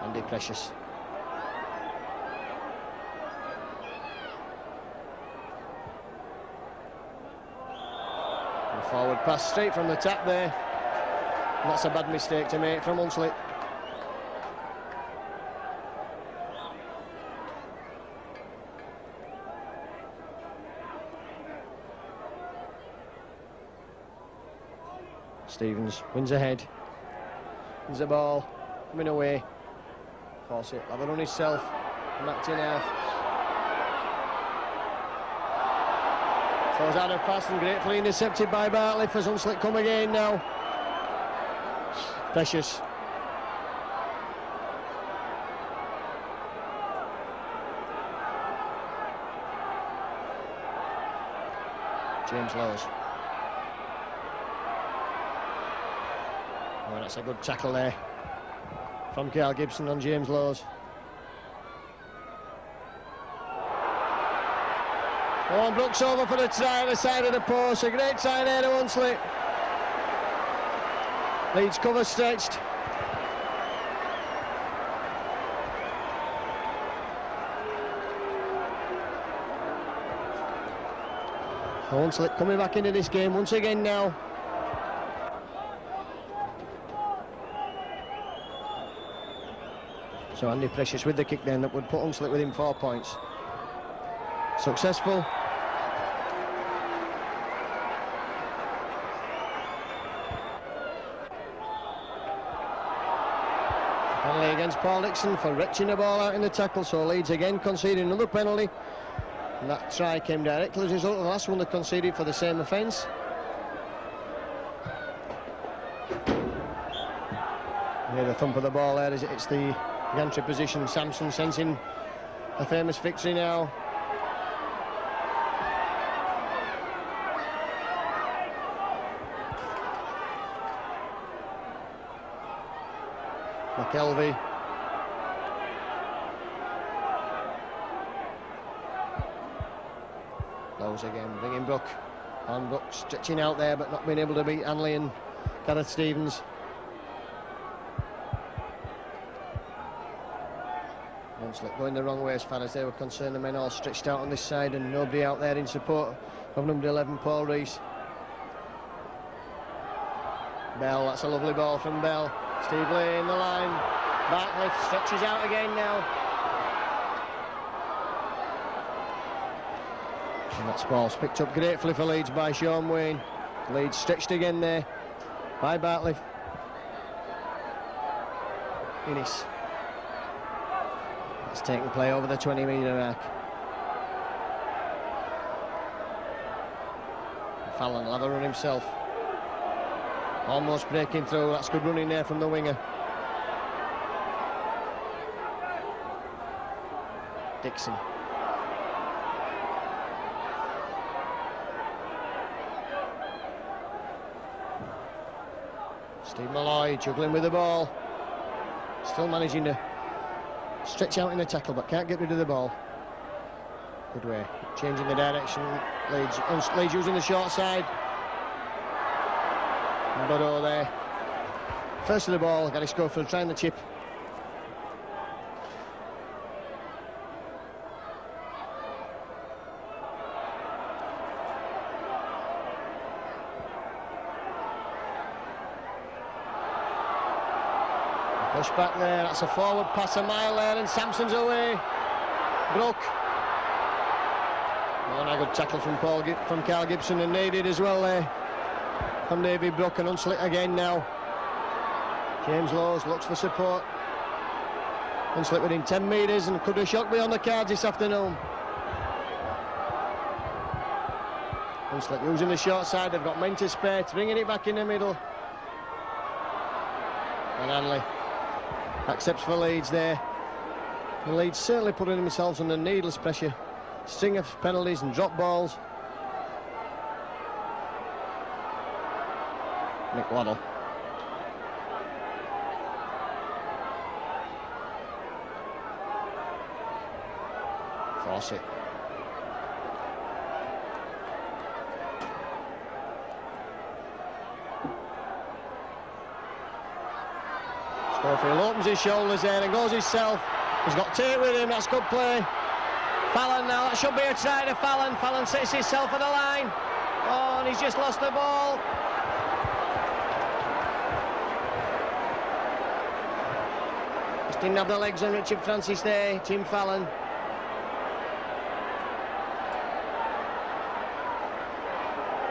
Andy Precious. And forward pass straight from the tap there. And that's a bad mistake to make from Hunslet. Stevens wins ahead. There's the ball coming away. Fawcett have a run himself. Knocked in half. Throws out a pass and gratefully intercepted by Bartley. As Hunslet come again now. Precious. James Lowes. Oh, that's a good tackle there from Carl Gibson on James Lowes. Oh, and Brooks over for the try at the side of the post. A great try there to Hunslet. Leeds cover stretched. Hunslet coming back into this game once again now. So Andy Precious with the kick then that would put Hunslet within 4 points. Successful. Penalty against Paul Dixon for retching the ball out in the tackle, so Leeds again conceding another penalty. And that try came directly as a result of the last one they conceded for the same offence. Yeah, the thump of the ball there as it hits the gantry position. Sampson sensing a famous victory now. McKelvey. Close again, bringing Brook. And Brook stretching out there but not being able to beat Hanley and Gareth Stevens. Hunslet going the wrong way as far as they were concerned. The men all stretched out on this side and nobody out there in support of number 11, Paul Rees. Bell, that's a lovely ball from Bell. Steve Lee in the line. Bartley stretches out again now. And that's ball's picked up gratefully for Leeds by Sean Wayne. Leeds stretched again there by Bartley. Innes. That's taking play over the 20-metre mark. Fallon will have a run himself. Almost breaking through. That's good running there from the winger. Dixon. Steve Malloy juggling with the ball. Still managing to stretch out in the tackle but can't get rid of the ball. Good way. Changing the direction. Leeds using the short side. Bodo there. First of the ball, Gary Schofield trying the chip. Push back there, that's a forward pass a mile there and Sampson's away. Brook. Oh, and a good tackle from Carl Gibson and needed as well there. From David Brook and Hunslet again now. James Lowes looks for support. Hunslet within 10 metres and could have shot beyond the cards this afternoon. Hunslet using the short side, they've got men to spare, bringing it back in the middle. And Hanley accepts for Leeds there. The Leeds certainly putting themselves under needless pressure. String of penalties and drop balls. Nick Waddle. Fawcett. Schofield opens his shoulders there and goes himself. He's got Tate with him, that's good play. Fallon now, that should be a try to Fallon. Fallon sets himself on the line. Oh, and he's just lost the ball. Didn't have the legs on Richard Francis there, Tim Fallon.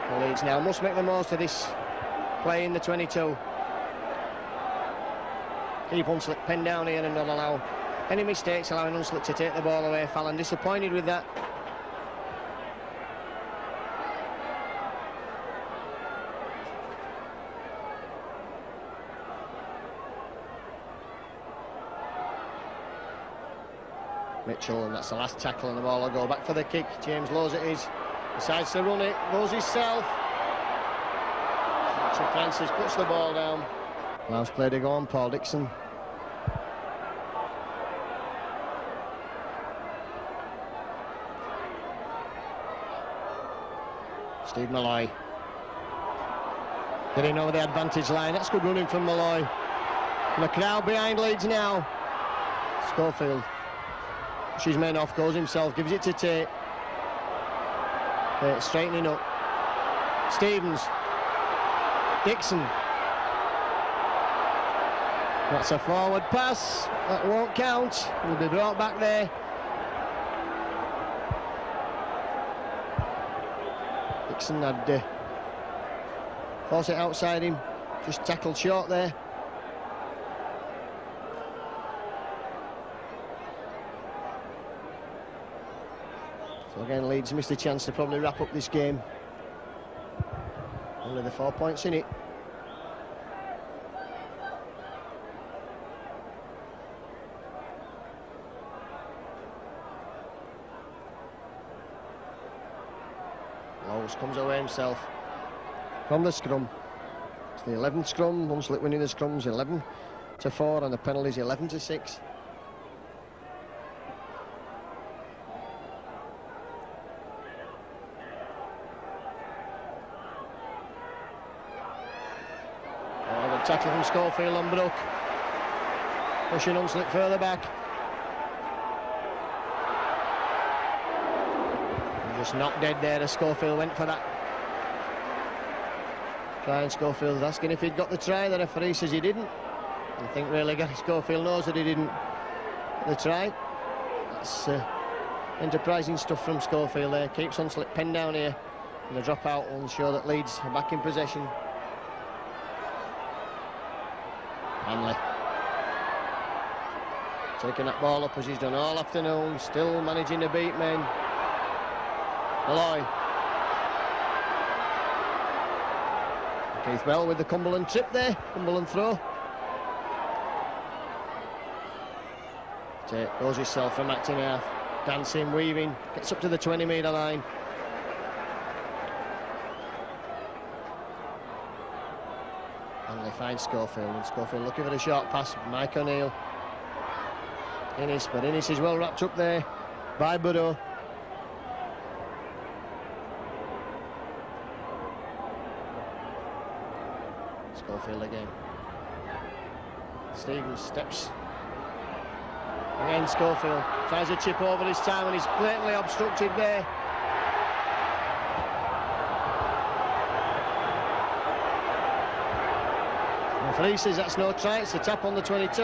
The Leeds now must make the most of this play in the 22. Keep Hunslet penned down here and not allow any mistakes, allowing Hunslet to take the ball away. Fallon disappointed with that. Mitchell, and that's the last tackle, and the ball will go back for the kick. James Lowes it is. Decides to run it. Lowes himself. So Francis puts the ball down. Allows play to go on, Paul Dixon. Steve Malloy. Getting over the advantage line. That's good running from Malloy. And the crowd behind Leeds now. Schofield. Pushes men off, goes himself, gives it to Tate. Tate straightening up. Stevens. Dixon. That's a forward pass. That won't count. Will be brought back there. Dixon had forced it outside him. Just tackled short there. So again, Leeds missed a chance to probably wrap up this game. Only the 4 points in it. Lowes comes away himself from the scrum. It's the 11th scrum. Hunslet winning the scrums 11-4, and the penalties 11-6. Tackle from Schofield on Brook, pushing Hunslet further back. And just knocked dead there as Schofield went for that try, and Schofield was asking if he'd got the try. The referee says he didn't. I think really Gary Schofield knows that he didn't get the try. That's enterprising stuff from Schofield there. Keeps Hunslet penned down here, and the drop out will show that Leeds are back in possession. Hanley taking that ball up as he's done all afternoon, still managing to beat men. Malloy. Keith Bell with the Cumberland trip there, Cumberland throw. Tate goes himself from acting half, dancing, weaving, gets up to the 20-metre line. Hanley finds Schofield, and Schofield looking for a short pass. Mike O'Neill. Innes, but Innes is well wrapped up there by Burrow. Schofield again. Stevens steps. Again Schofield tries a chip over this time, and he's blatantly obstructed there. Referee says that's no try, it's a tap on the 22.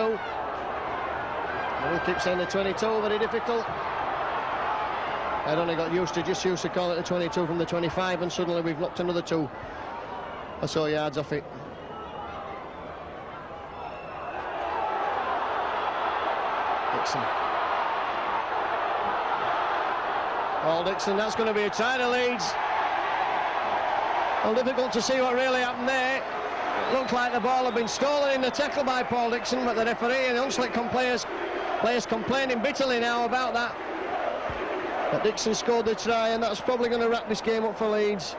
And we'll keep saying the 22, very difficult. I'd only got used to call it the 22 from the 25, and suddenly we've knocked another 2 or so yards off it. Dixon. Paul Dixon, that's going to be a try to Leeds. Well, difficult to see what really happened there. It looked like the ball had been stolen in the tackle by Paul Dixon, but the referee and the Hunslet players complaining bitterly now about that. But Dixon scored the try, and that's probably going to wrap this game up for Leeds.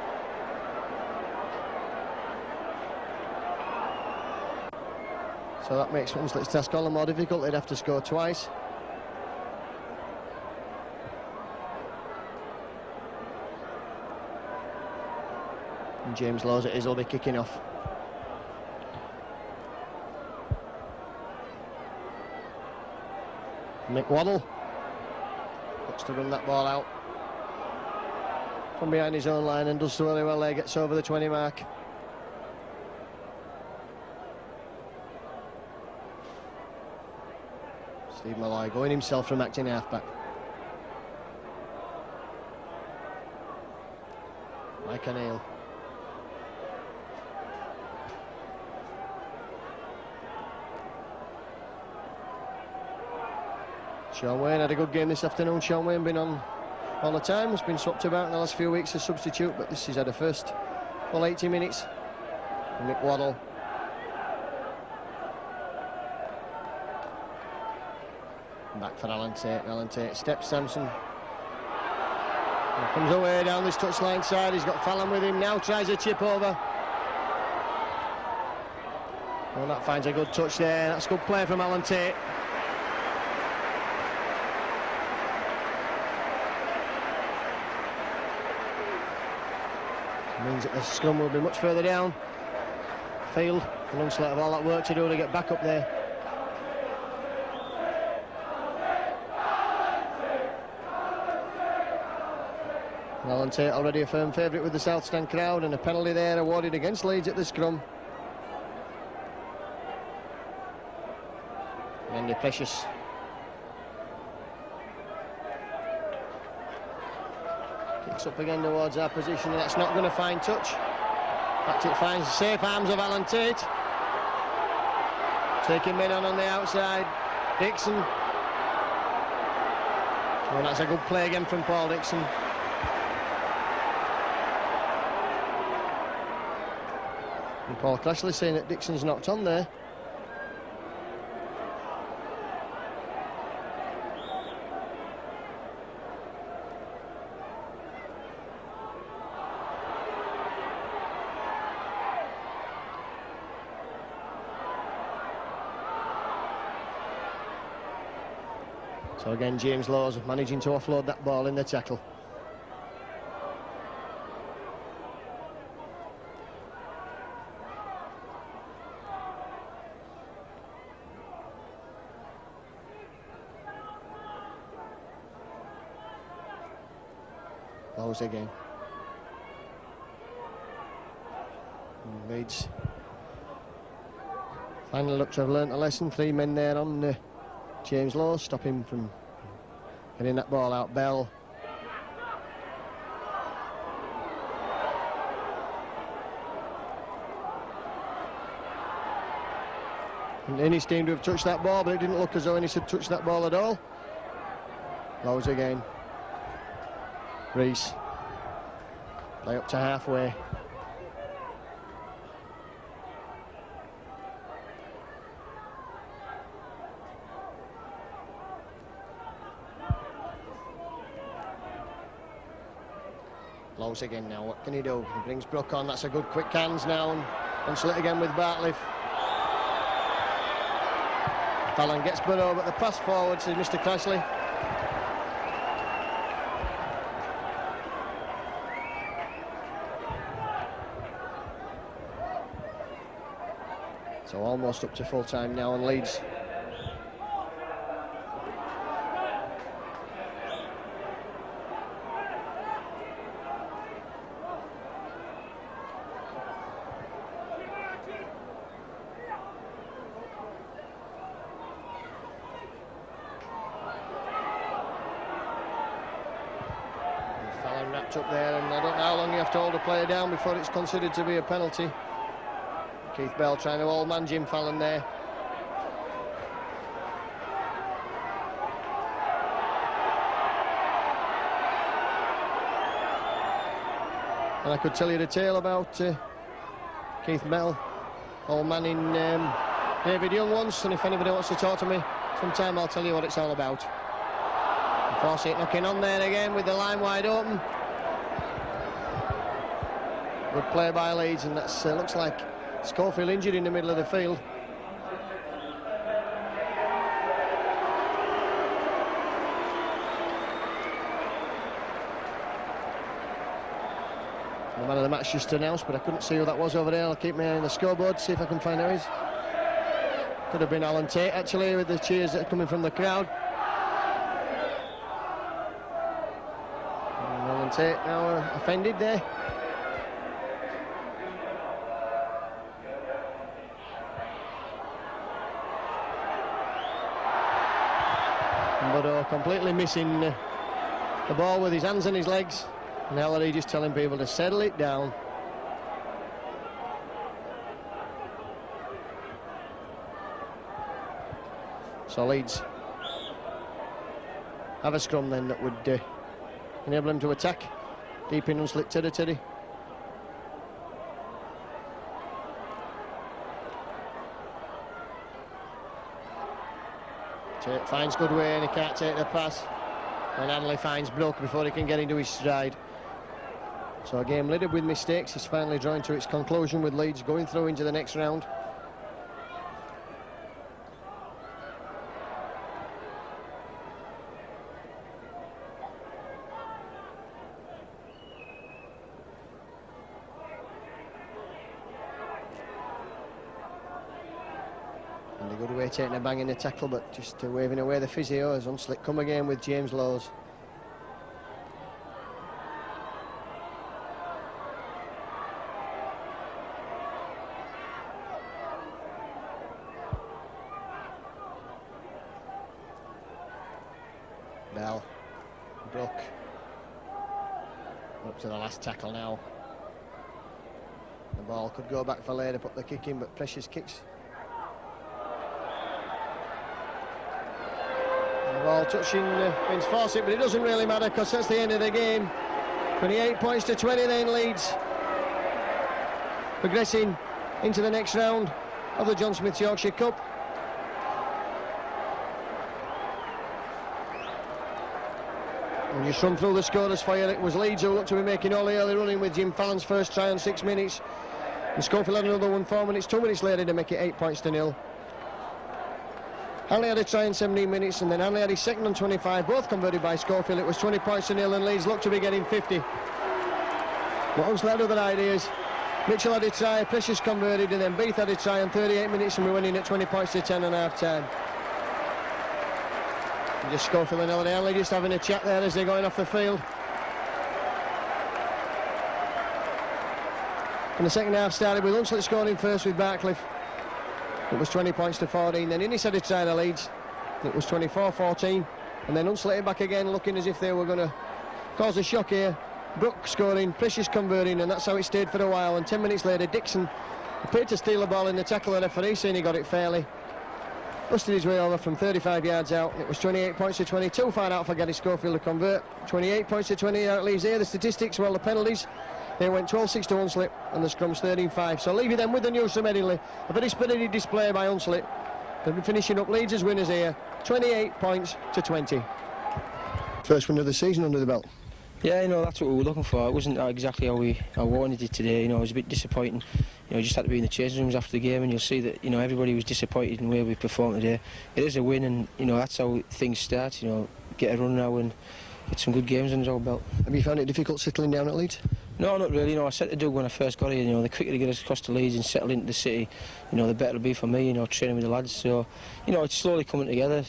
So that makes Hunslet's task all the more difficult. They'd have to score twice. And James Lowes it is, will be kicking off. Mick Waddle looks to run that ball out from behind his own line, and does so very well there, gets over the 20 mark. Steve Malloy going himself from acting halfback. Mike O'Neill. Sean Wayne had a good game this afternoon. Sean Wayne been on all the time, has been swapped about in the last few weeks as substitute, but this is had a first full 80 minutes. Mick Waddle. Back for Alan Tate. Alan Tate steps Sampson. Comes away down this touchline side. He's got Fallon with him now. Tries a chip over. Well, that finds a good touch there. That's good play from Alan Tate. Means that the scrum will be much further down field. And Hunslet have all that work to do to get back up there. Alan Tate already a firm favourite with the South Stand crowd, and a penalty there awarded against Leeds at the scrum. extremely precious. Kicks up again towards our position, and that's not going to find touch. In fact, it finds the safe arms of Alan Tate. Taking men on the outside. Dixon. Oh, that's a good play again from Paul Dixon. And Paul Crashley saying that Dixon's knocked on there. So again, James Laws managing to offload that ball in the tackle. Laws again. And Leeds finally look to have learnt a lesson. 3 men there on James Laws, stop him from getting that ball out. Bell. And Innes seemed to have touched that ball, but it didn't look as though Innes had touched that ball at all. Laws again. Reese. Play up to halfway. Laws again now, what can he do? He brings Brook on, that's a good quick hands now, and Hunslet again with Bartley. Fallon gets Burrow, but the pass forward to Mr. Crashley. So almost up to full time now, and Leeds up there, and I don't know how long you have to hold a player down before it's considered to be a penalty. Keith Bell trying to all-man Jim Fallon there. And I could tell you the tale about Keith Bell all-manning David Young once, and if anybody wants to talk to me sometime, I'll tell you what it's all about. Fawcett knocking on there again with the line wide open. Good play by Leeds, and that looks like Schofield injured in the middle of the field. The man of the match just announced, but I couldn't see who that was over there. I'll keep my eye on the scoreboard, see if I can find out. Could have been Alan Tate, actually, with the cheers that are coming from the crowd. And Alan Tate now offended there. But completely missing the ball with his hands and his legs. And Ellery just telling people to settle it down. So Leeds have a scrum then that would enable him to attack deep in Hunslet territory. Tate finds good way and he can't take the pass. And Hanley finds Brook before he can get into his stride. So a game littered with mistakes is finally drawing to its conclusion with Leeds going through into the next round. And a good way taking a bang in the tackle, but just waving away the physio as Hunslet come again with James Laws. Bell, Duck, up to the last tackle now. The ball could go back for later, put the kick in, but Precious kicks. The ball touching Vince Fawcett, but it doesn't really matter because that's the end of the game. 28 points to 20 then Leeds, progressing into the next round of the John Smith Yorkshire Cup. And just run through the scorers for you. It was Leeds who looked to be making all the early running with Jim Fallon's first try on 6 minutes. And Schofield had another one 4 minutes, 2 minutes later to make it 8 points to 0. Hanley had a try in 17 minutes, and then Hanley had his second on 25, both converted by Schofield. It was 20 points to 0, and Leeds looked to be getting 50. But Hunslet had other ideas. Mitchell had a try, Precious converted, and then Beath had a try in 38 minutes, and we went in at 20 points to 10 and half time. And just Schofield and Hanley just having a chat there as they're going off the field. And the second half started with Hunslet scoring first with Barcliffe. It was 20 points to 14. Then Innes had a try to Leeds. It was 24-14. And then Hunslet back again, looking as if they were going to cause a shock here. Brook scoring, Precious converting, and that's how it stayed for a while. And 10 minutes later, Dixon appeared to steal the ball in the tackle. The referee saying he got it fairly. Busted his way over from 35 yards out. It was 28 points to 20. Too far out for Gary Schofield to convert. 28 points to 20. That leaves here the statistics. Well, the penalties. They went 12-6 to Hunslet, and the scrums 13-5. So leave you then with the news from Headingley. A very spirited display by Hunslet. They'll be finishing up Leeds as winners here. 28 points to 20. First win of the season under the belt. Yeah, that's what we were looking for. It wasn't exactly how I wanted it today. It was a bit disappointing. Just had to be in the changing rooms after the game, and you'll see that everybody was disappointed in the way we performed today. It is a win, and that's how things start. Get a run now and get some good games under our belt. Have you found it difficult settling down at Leeds? No, not really. I said to Doug when I first got here, the quicker to get us across to Leeds and settle into the city, the better it'll be for me, training with the lads. So, it's slowly coming together.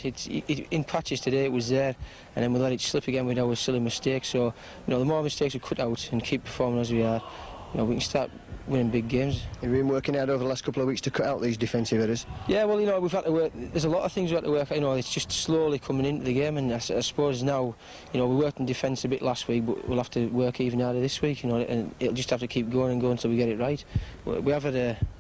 In patches today it was there, and then we let it slip again with our silly mistakes. So, the more mistakes we cut out and keep performing as we are, we can start winning big games. You've been working hard over the last couple of weeks to cut out these defensive errors? Yeah, well, we've had to work. There's a lot of things we had to work. It's just slowly coming into the game, and I suppose now, we worked in defence a bit last week, but we'll have to work even harder this week, and it'll just have to keep going and going until we get it right. We have had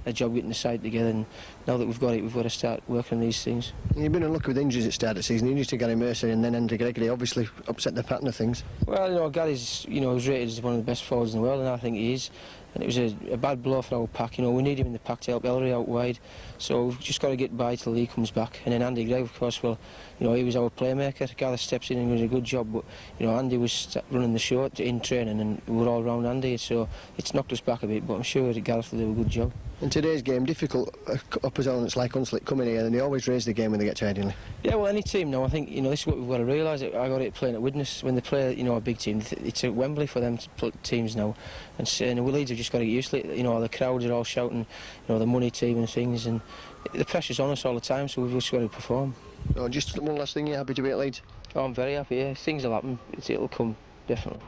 a job getting the side together, and now that we've got it, we've got to start working on these things. You've been unlucky with injuries at the start of the season. Injuries to Gary Mercer and then Andy Gregory obviously upset the pattern of things. Well, Gary's, was rated as one of the best forwards in the world, and I think he is. And it was a bad blow for our pack. We need him in the pack to help Ellery out wide. So we've just got to get by till he comes back. And then Andy Gregg, of course, well, he was our playmaker. Gareth steps in and does a good job. But, Andy was running the show in training, and we were all round Andy. So it's knocked us back a bit, but I'm sure that Gareth will do a good job. In today's game, difficult opponents like Hunslet come in here, and they always raise the game when they get to Headingley. Yeah, well, any team now, I think, this is what we've got to realise. I got it playing at Widnes. When they play, a big team, it's at Wembley for them teams now. And we Leeds have just got to get used to it. The crowds are all shouting, the money team and things, and the pressure's on us all the time, so we've just got to perform. Oh, just one last thing, you're happy to be at Leeds? Oh, I'm very happy, yeah. Things will happen. It'll come, definitely.